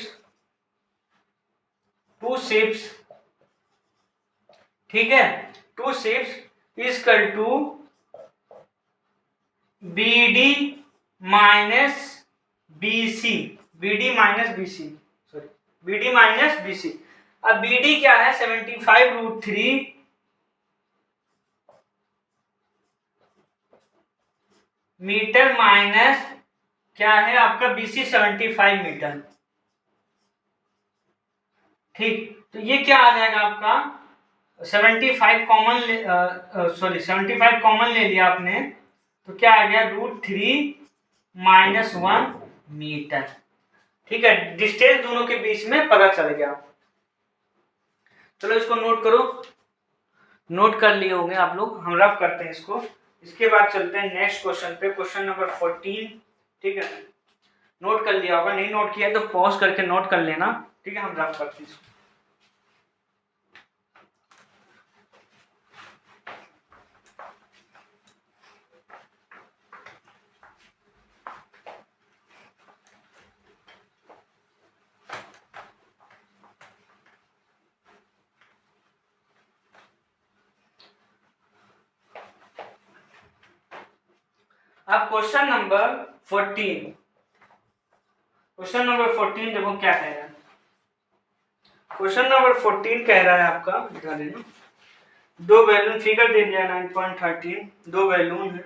ठीक है, two ships equal to BD minus BC, BD minus BC, sorry BD minus BC। अब BD क्या है 75√3 मीटर माइनस क्या है आपका BC 75 मीटर। ठीक, तो ये क्या आ जाएगा आपका 75 कॉमन, सॉरी 75 कॉमन ले लिया आपने तो क्या आ गया √3 - 1 मीटर। ठीक है, डिस्टेंस दोनों के बीच में पता चल गया। चलो इसको नोट करो, नोट कर लिए होंगे आप लोग, हम रफ करते हैं इसको, इसके बाद चलते हैं नेक्स्ट क्वेश्चन पे, क्वेश्चन नंबर 14। ठीक है, नोट कर लिया होगा, नहीं नोट किया तो पॉज करके नोट कर लेना। ठीक है, हम रफ करते हैं इसको। अब क्वेश्चन नंबर 14, क्वेश्चन नंबर 14 देखो क्या कह रहा है। क्वेश्चन नंबर 14 कह रहा है आपका, दिखा देना, दो बैलून, फिगर दे दिया 9.13, दो बैलून है,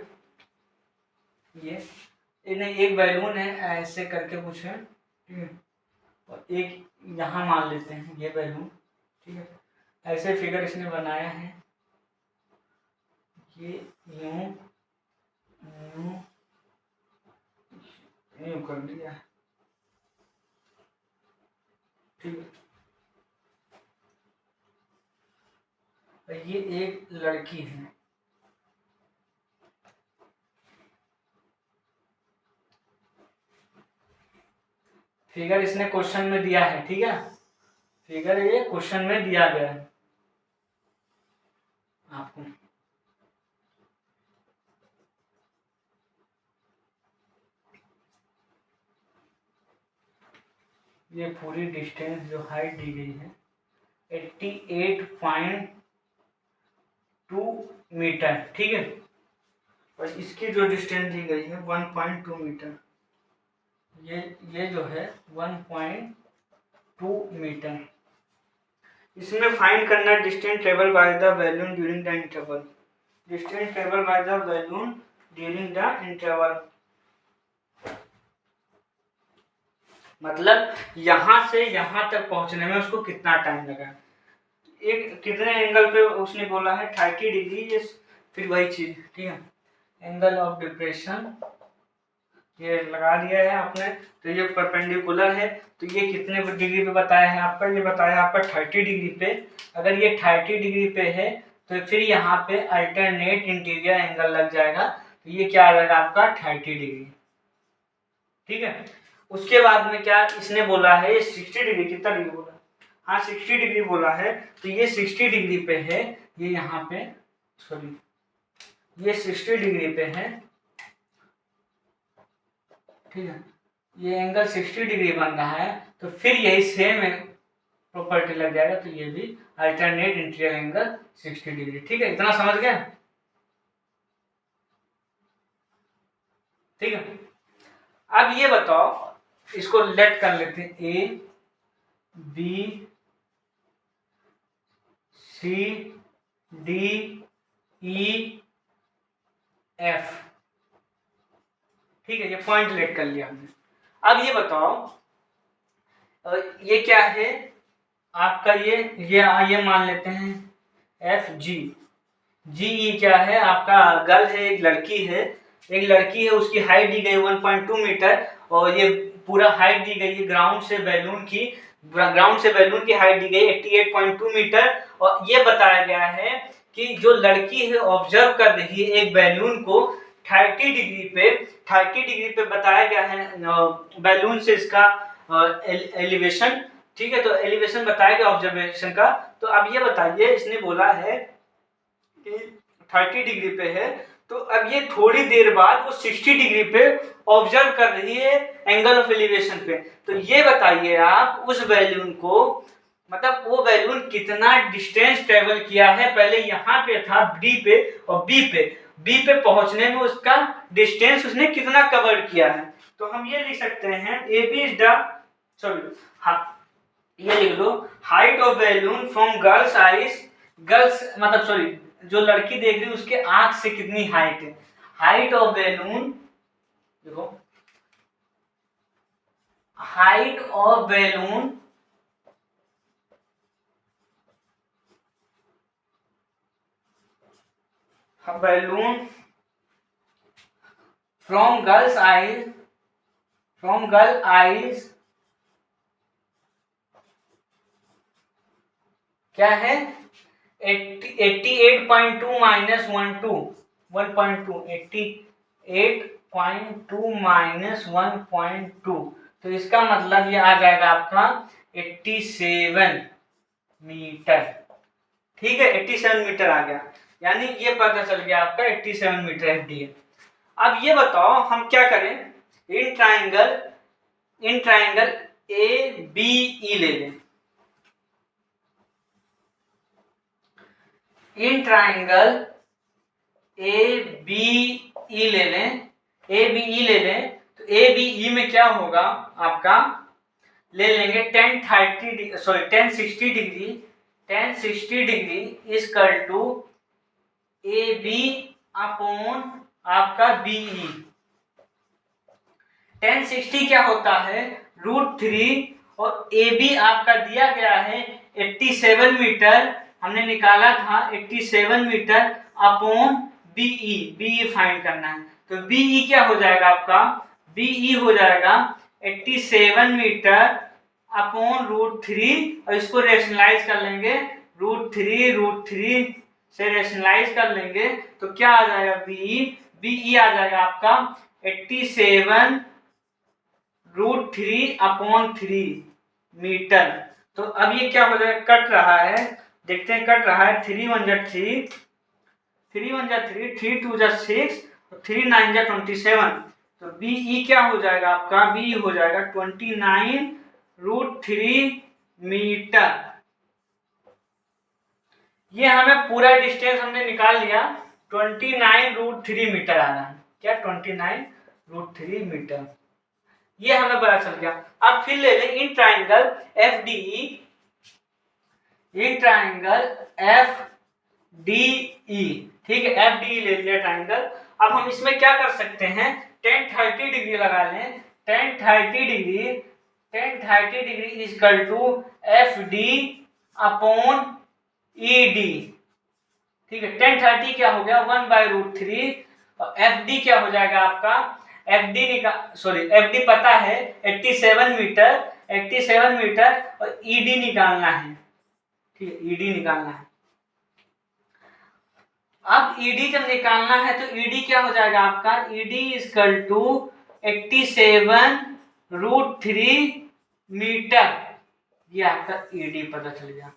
ये इन्हें एक बैलून है ऐसे करके कुछ है, ठीक है, और एक यहाँ मान लेते हैं ये बैलून। ठीक है, ऐसे फिगर इसने बनाया है, ये यूं यूं कर दिया है। ठीक है, ये एक लड़की है, फिगर इसने क्वेश्चन में दिया है। ठीक है, फिगर ये क्वेश्चन में दिया गया है आपको। ये पूरी डिस्टेंस जो हाइट दी गई है 88.2 मीटर। ठीक है, और इसकी जो डिस्टेंस दी गई है 1.2 मीटर, ये जो है 1.2 मीटर। इसमें फाइंड करना distance travel by the balloon during the interval, distance travel by the balloon during the interval, मतलब यहां से यहां तक पहुंचने में उसको कितना टाइम लगा। एक कितने एंगल पे उसने बोला है 30 डिग्री, ये फिर वही चीज। ठीक है, एंगल ऑफ डिप्रेशन ये लगा दिया है आपने, तो ये परपेंडिकुलर है, तो ये कितने डिग्री पे बताया है आपका, ये बताया आपका 30 डिग्री पे। अगर ये 30 डिग्री पे है तो फिर यहाँ पे अल्टरनेट इंटीरियर एंगल लग जाएगा, तो ये क्या आ जाएगा आपका 30 डिग्री। ठीक है, उसके बाद में क्या इसने बोला है, 60 डिग्री, कितना डिग्री बोला, हाँ 60 डिग्री बोला है, तो ये 60 डिग्री पे है, ये यहाँ पे, सॉरी ये 60 डिग्री पे है। ठीक है, ये एंगल 60 डिग्री बन रहा है, तो फिर यही सेम है, प्रॉपर्टी लग जाएगा, तो ये भी अल्टरनेट इंटीरियर एंगल 60 डिग्री। ठीक है, इतना समझ गए? ठीक है, अब ये बताओ, इसको लेट कर लेते हैं, A B C D E F. ठीक है, ये पॉइंट लेट कर लिया हमने। अब ये बताओ, ये क्या है आपका, ये मान लेते हैं एफ जी। जी ये क्या है आपका, गर्ल है, एक लड़की है, उसकी हाइट दी गई 1.2 मीटर, और ये पूरा हाइट दी गई है ग्राउंड से बैलून की हाइट दी गई 88.2 मीटर। और ये बताया गया है कि जो लड़की है ऑब्जर्व कर रही है एक बैलून को 30 डिग्री पे बताया गया है बैलून से इसका एलिवेशन। ठीक है, तो एलिवेशन बताया गया ऑब्जर्वेशन का। तो अब ये बताइए, इसने बोला है कि 30 डिग्री पे है, तो अब ये थोड़ी देर बाद वो 60 डिग्री पे ऑब्जर्व कर रही है एंगल ऑफ एलिवेशन पे। तो ये बताइए आप उस बैलून को, मतलब वो बैलून कितना डिस्टेंस ट्रेवल किया है, पहले यहाँ पे था डी पे, और बी पे पहुंचने में उसका डिस्टेंस उसने कितना कवर किया है। तो हम ये लिख सकते हैं A B is the, sorry हाँ ये लिख लो, height of balloon from girls eyes, मतलब सॉरी जो लड़की देख रही है उसके आंख से कितनी हाइट है। हाइट ऑफ बैलून, देखो height of balloon from girls eyes क्या है 88.2 माइनस 1.2 88.2 माइनस 1.2, तो इसका मतलब ये आ जाएगा आपका 87 मीटर। ठीक है, 87 मीटर आ गया, यानी ये पता चल गया आपका 87 मीटर एफडी है। अब ये बताओ हम क्या करें, in triangle A B E ले लें। इन ट्राइंगल ए बी ई ले लें, तो ए बी ई में क्या होगा आपका, ले लेंगे 10 60 degree equal to A B upon आपका बी ई। 1060 क्या होता है √3, और ए बी आपका दिया गया है 87 मीटर, हमने निकाला था 87 मीटर अपॉन बीई फाइंड करना है। तो बीई क्या हो जाएगा आपका, बीई हो जाएगा 87 मीटर अपॉन √3, और इसको रेशनलाइज कर लेंगे, √3 से रेशनलाइज कर लेंगे तो क्या आ जाएगा, बीई आ जाएगा आपका 87 √3 अपॉन 3 मीटर। तो अब ये क्या हो जाएगा, कट रहा है, देखते हैं कट रहा है, 3 1 जा 3, 3 2 जा 6, 3 9 जा 27। तो बीई क्या हो जाएगा आपका, बी हो जाएगा 29 √3 मीटर। ये हमें पूरा डिस्टेंस हमने निकाल लिया, 29 √3 मीटर आ रहा है, क्या 29 √3 मीटर, ये हमें पता चल गया। अब फिर ले लें in triangle F D E, in triangle F D E. ठीक है, एफ डी ई ले लिया ट्राइंगल। अब हम इसमें क्या कर सकते हैं, 10-30 डिग्री लगा लें, 10-30 degree equal to F D upon E D. ठीक है, 10-30 क्या हो गया 1/√3, और एफ डी क्या हो जाएगा आपका, एफ डी पता है 87 मीटर, और ईडी निकालना है। ठीक है, ईडी निकालना है। अब ईडी जब निकालना है तो ईडी क्या हो जाएगा आपका, ईडी इक्वल टू 87 √3 मीटर, ये आपका ईडी पता चल गया।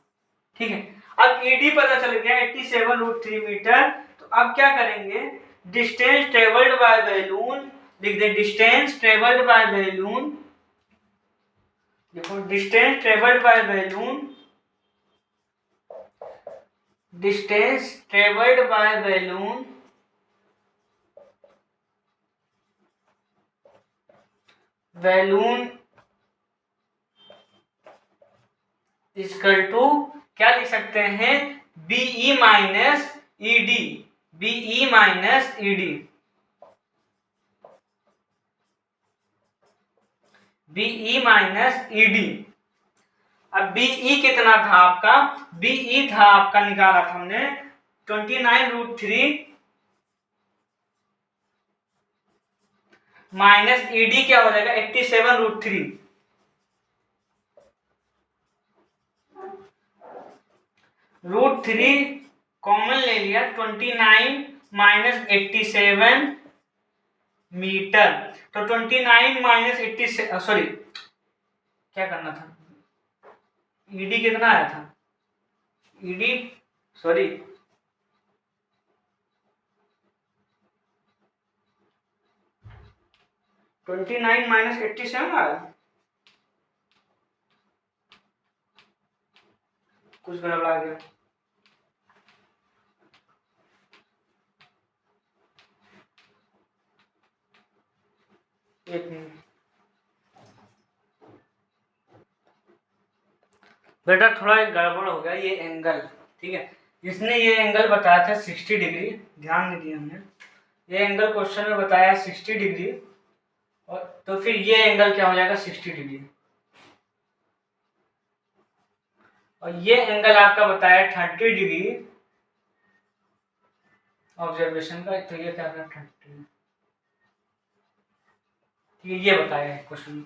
ठीक है, अब ईडी पता चल गया 87 √3 मीटर। तो अब क्या करेंगे, डिस्टेंस ट्रेवल्ड बाय बैलून लिख दे, डिस्टेंस ट्रेवल्ड बाय बैलून देखो distance travelled by balloon, distance travelled by balloon balloon equal to क्या लिख सकते हैं, B E minus E D, B E minus E D, B E minus E D. अब बीई कितना था आपका, बीई था आपका, निकाला था हमने 29√3 माइनस ईडी क्या हो जाएगा 87√3, √3 कॉमन ले लिया, 29 माइनस 87 मीटर। तो 29 माइनस 87, सॉरी क्या करना था, ईडी कितना आया था, ईडी सॉरी 29 माइनस 87 आया, कुछ गड़बड़ा गया। एक मिनट बेटा, थोड़ा एक गड़बड़ हो गया, ये एंगल, ठीक है, इसने ये एंगल बताया था 60 डिग्री, ध्यान नहीं दिया हमने, ये एंगल क्वेश्चन में बताया 60 डिग्री, और तो फिर ये एंगल क्या हो जाएगा 60 डिग्री, और ये एंगल आपका बताया 30 डिग्री ऑब्जर्वेशन का, तो ये क्या था 30, ये बताया है क्वेश्चन,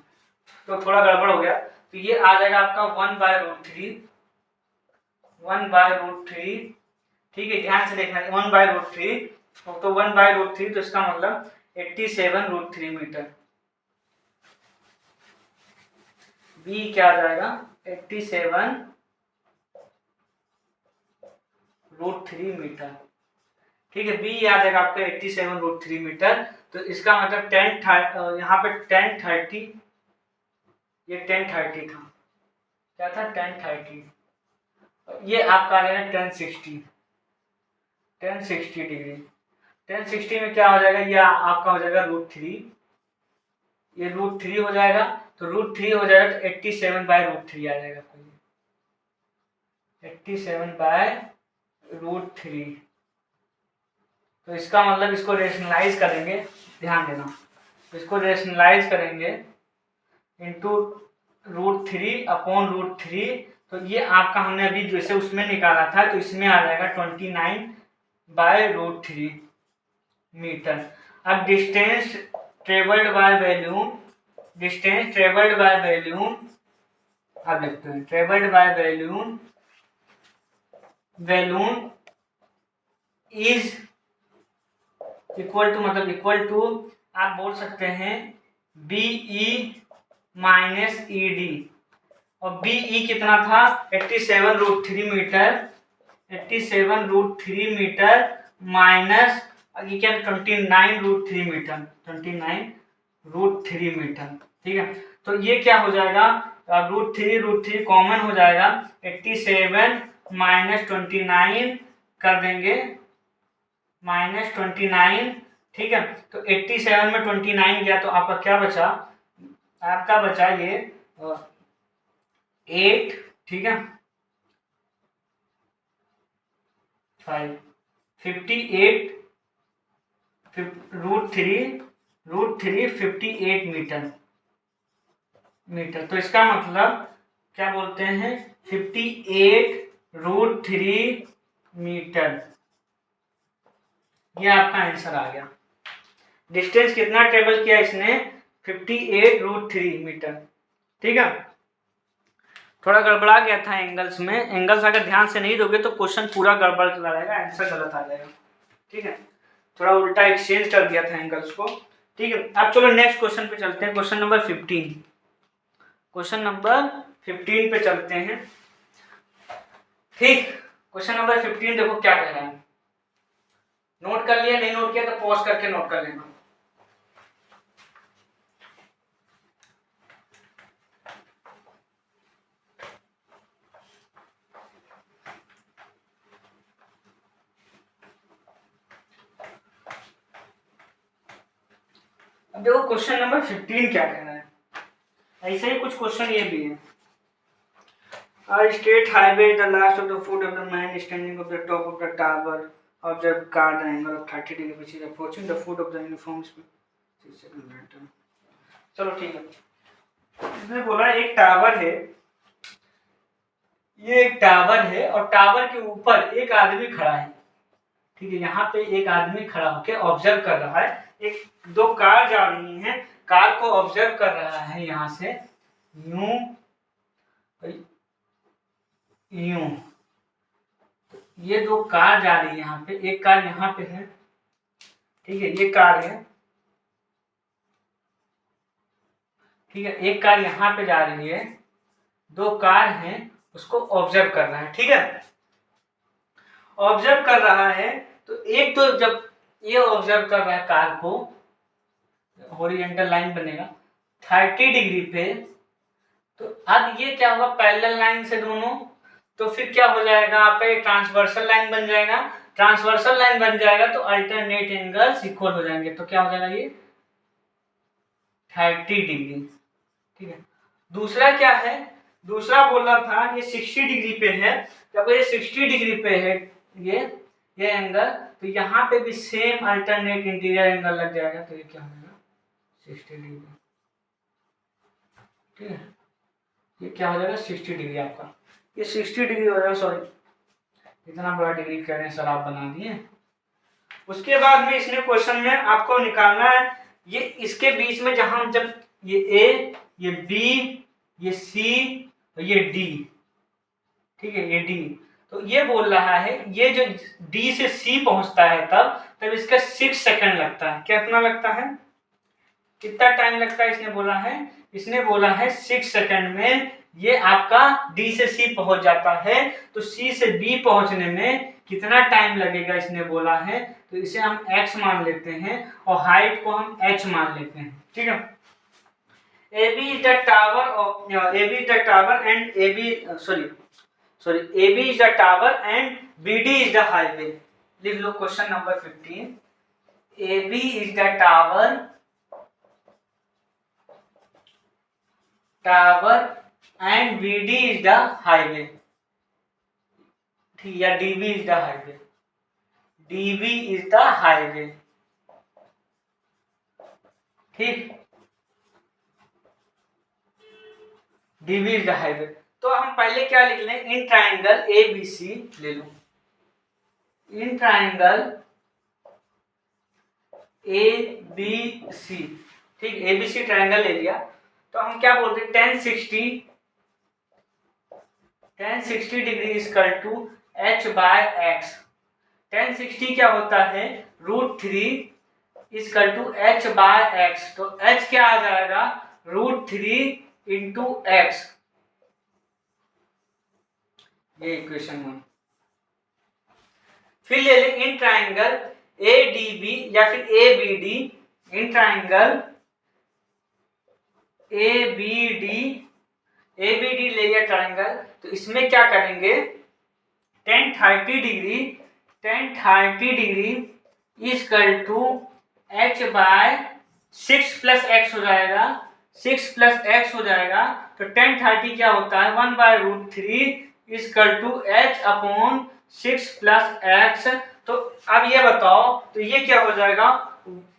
तो थोड़ा गड़बड़ हो गया, तो ये आ जाएगा आपका 1/√3, 1/√3, ठीक है, ध्यान से देखना 1/√3, तो 1/√3, तो इसका मतलब 87√3 मीटर, बी क्या आ जाएगा 87√3 मीटर, ठीक है, बी आ जाएगा आपका 87√3 मीटर। तो इसका मतलब 10 यहाँ पे 1030, ये 1030 था, क्या था 1030, ये आपका आ जाएगा 1060, 1060 डिग्री, 1060 में क्या हो जाएगा, ये आपका हो जाएगा √3, ये √3 हो जाएगा, तो √3 हो जाएगा तो 87/√3 आ जाएगा, 87/√3। तो इसका मतलब इसको रेशनलाइज करेंगे, ध्यान देना, इसको रेशनलाइज करेंगे इंटू √3/√3, तो ये आपका हमने अभी जैसे उसमें निकाला था, तो इसमें आ जाएगा 29/√3 मीटर। अब distance travelled by balloon, distance travelled by balloon, अब लिखते हैं travelled by balloon, balloon is equal to, मतलब इक्वल टू आप बोल सकते हैं बीई माइनस ईडी, और बीई कितना था 87√3 मीटर, 87√3 मीटर माइनस ये क्या 29√3 मीटर, 29√3 मीटर, ठीक है, तो ये क्या हो जाएगा √3 कॉमन हो जाएगा, 87 माइनस 29 कर देंगे, माइनस 29, ठीक है, तो 87 में 29 गया, तो आपका क्या बचा, आपका बचा ये 8, ठीक है, 5, 58, √3 58 मीटर, तो इसका मतलब क्या बोलते हैं 58√3 मीटर, ये आपका आंसर आ गया। डिस्टेंस कितना ट्रेवल किया इसने 58√3 मीटर, ठीक है, थोड़ा गड़बड़ा गया था एंगल्स में, एंगल्स अगर ध्यान से नहीं दोगे तो क्वेश्चन पूरा गड़बड़ चला जाएगा, आंसर गलत आ जाएगा, ठीक है, थोड़ा उल्टा एक्सचेंज कर दिया था एंगल्स को, ठीक है। अब चलो नेक्स्ट क्वेश्चन पे चलते हैं, क्वेश्चन नंबर 15, क्वेश्चन नंबर 15 पे चलते हैं, ठीक, क्वेश्चन नंबर 15 देखो क्या कह रहा है, नोट कर लिया, नहीं नोट किया तो पॉज करके नोट कर लेना। अब देखो क्वेश्चन नंबर 15 क्या कह रहा है। ऐसे ही कुछ क्वेश्चन ये भी है। Straight highway the last of the foot of the man standing of the top of the tower observe car the angle of 30 degree which is approaching the foot of the uniform speed. चलो ठीक है। इसने बोला एक टावर है, ये एक टावर है और टावर के ऊपर एक आदमी खड़ा है। ठीक है, यहाँ पे एक आदमी खड़ा होकर ऑब्जर्व कर रहा है। एक दो कार जा रही हैं, कार को ऑब्जर्व कर रहा है यहाँ से यूं यूं। ये दो कार जा रही है यहाँ पे, एक कार यहाँ पे है। ठीक है, ये कार है। ठीक है, एक कार यहाँ पे जा रही है, दो कार हैं, उसको ऑब्जर्व कर रहा है। ठीक है, ऑब्जर्व कर रहा है तो एक तो जब ये ऑब्जर्व कर रहा है कार को, हॉरिजॉन्टल लाइन बनेगा 30 डिग्री पे। तो अब ये क्या होगा, पैरेलल लाइन से दोनों, तो फिर क्या हो जाएगा आपका, ये ट्रांसवर्सल लाइन बन जाएगा। ट्रांसवर्सल लाइन बन जाएगा तो अल्टरनेट एंगल्स इक्वल हो जाएंगे। तो क्या हो जाएगा, ये 30 डिग्री। ठीक है, दूसरा क्या है, दूसरा बोल रहा था ये 60 डिग्री पे है। जब ये 60 डिग्री पे है ये एंगल, तो यहाँ पे भी सेम अल्टरनेट इंटीरियर एंगल लग जाएगा। तो ये क्या होगा, 60 डिग्री। ठीक है, ये क्या हो जाएगा 60 डिग्री आपका, ये 60 डिग्री हो जाएगा। सॉरी, इतना बड़ा डिग्री कह रहे हैं सर आप बना दिए। उसके बाद में इसने क्वेश्चन में आपको निकालना है ये इसके बीच में जहां जब ये ए, ये बी, ये सी और ये डी। ठीक है, ये डी, तो ये बोल रहा है ये जो डी से सी पहुंचता है तब इसका 6 सेकंड लगता है। कितना लगता है, कितना टाइम लगता है, इसने बोला है 6 सेकंड में ये आपका डी से सी पहुंच जाता है। तो सी से बी पहुंचने में कितना टाइम लगेगा इसने बोला है, तो इसे हम x मान लेते हैं और हाइट को हम h मान लेते हैं। ठीक है, AB is the tower of AB is the tower and AB is the tower and BD is the highway। लिख लो question number 15। AB is the tower and BD is the highway। ठीक, या DB is the highway, DB is the highway। ठीक, DB is the highway। तो हम पहले क्या लिख लें, इन ट्राइंगल ABC ले लो, इन ट्राइंगल ABC। ठीक, ABC ट्राइंगल ले लिया तो हम क्या बोलते हैं, 10 60 डिग्री इक्वल टू h/x। 10 60 क्या होता है, √3 इक्वल टू h/x। तो h क्या आ जाएगा, √3 इंटू x। ये इक्वेशन 1। फिर ले लें इन ट्राइंगल ADB या फिर ABD, इन ट्राइंगल ABD ले लिया ट्राइंगल। तो इसमें क्या करेंगे, 10 30 degree equal to h/6 plus x हो जाएगा, 6 प्लस x हो जाएगा। तो 10 30 क्या होता है, 1/√3 equal to h/6 plus x। तो अब ये बताओ, तो ये क्या हो जाएगा,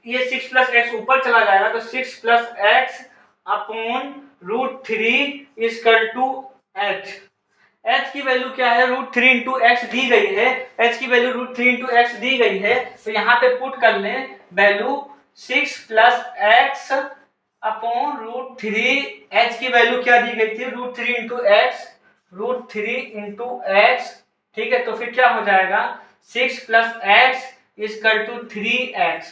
ये 6 प्लस x ऊपर चला जाएगा, तो 6 plus x upon √3 equal to h। h की वैल्यू क्या है, √3 इंटू एक्स दी गई है, h की वैल्यू √3 इंटू एक्स दी गई है। तो यहाँ पे पुट कर लें value 6 plus x upon √3। h की वैल्यू क्या दी गई थी, √3 इंटू एक्स, √3 इंटू एक्स। ठीक है, तो फिर क्या हो जाएगा, 6 plus x equal to 3x।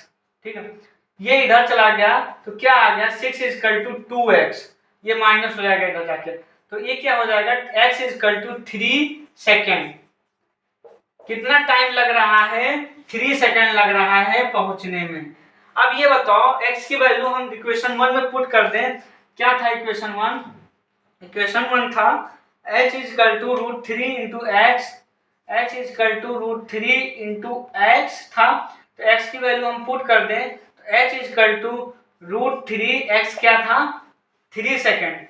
ठीक है, ये इधर चला गया तो क्या आ गया, 6 इक्वल टू 2x, ये माइनस हो जाएगा इधर जाके। तो ये क्या हो जाएगा, x इक्वल टू 3 सेकेंड। कितना टाइम लग रहा है, 3 सेकेंड लग रहा है पहुंचने में। अब ये बताओ x की वैल्यू हम इक्वेशन 1 में पुट कर दें। क्या था इक्वेशन 1, इक्वेशन 1 था h equal to √3 into x, h equal to √3 into x था। तो x की वैल्यू हम पुट कर दें, तो h इक्वल टू √3x क्या था, 3 सेकेंड।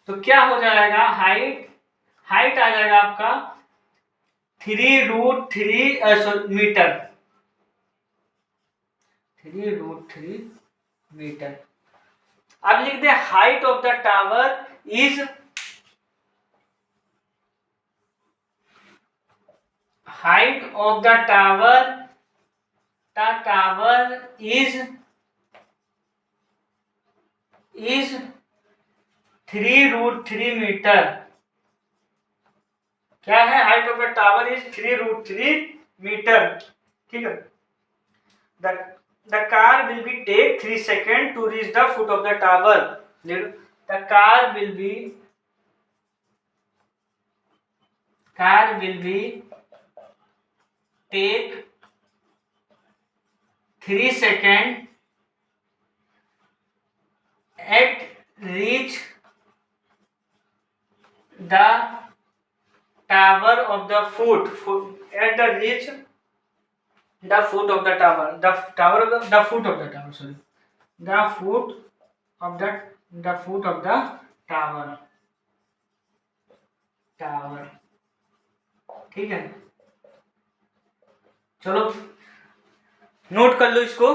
तो क्या हो जाएगा, हाइट आ जाएगा आपका 3√3 मीटर, 3√3 मीटर। अब लिख दे height of the tower is, height of the tower is 3√3 metre. क्या है, height of the tower is 3√3 metre. ठीक है। The car will be take 3 second to reach the foot of the tower. The car will be take 3 seconds at reach the tower of the foot at the reach the foot of the tower, the foot of the tower, sorry, the foot of the tower। ठीक है, चलो नोट कर लो इसको।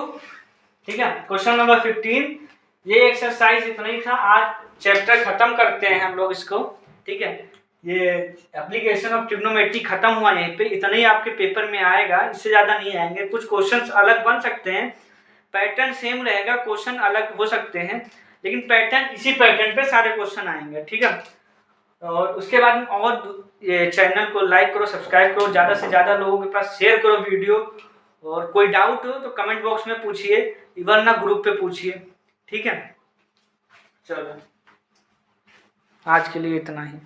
ठीक है, क्वेश्चन नंबर 15, ये एक्सरसाइज इतना ही था। आज चैप्टर खत्म करते हैं हम लोग इसको। ठीक है, ये एप्लीकेशन ऑफ ट्रिग्नोमेट्री खत्म हुआ यहीं पे। इतना ही आपके पेपर में आएगा, इससे ज्यादा नहीं आएंगे। कुछ क्वेश्चंस अलग बन सकते हैं, पैटर्न सेम रहेगा, क्वेश्चन अलग हो सकते हैं, लेकिन पैटर्न इसी पैटर्न पे सारे क्वेश्चन आएंगे। ठीक है, और उसके बाद और ये चैनल को लाइक करो, सब्सक्राइब करो, ज़्यादा से ज़्यादा लोगों के पास शेयर करो वीडियो। और कोई डाउट हो तो कमेंट बॉक्स में पूछिए, वरना ग्रुप पे पूछिए। ठीक है, चलो आज के लिए इतना ही।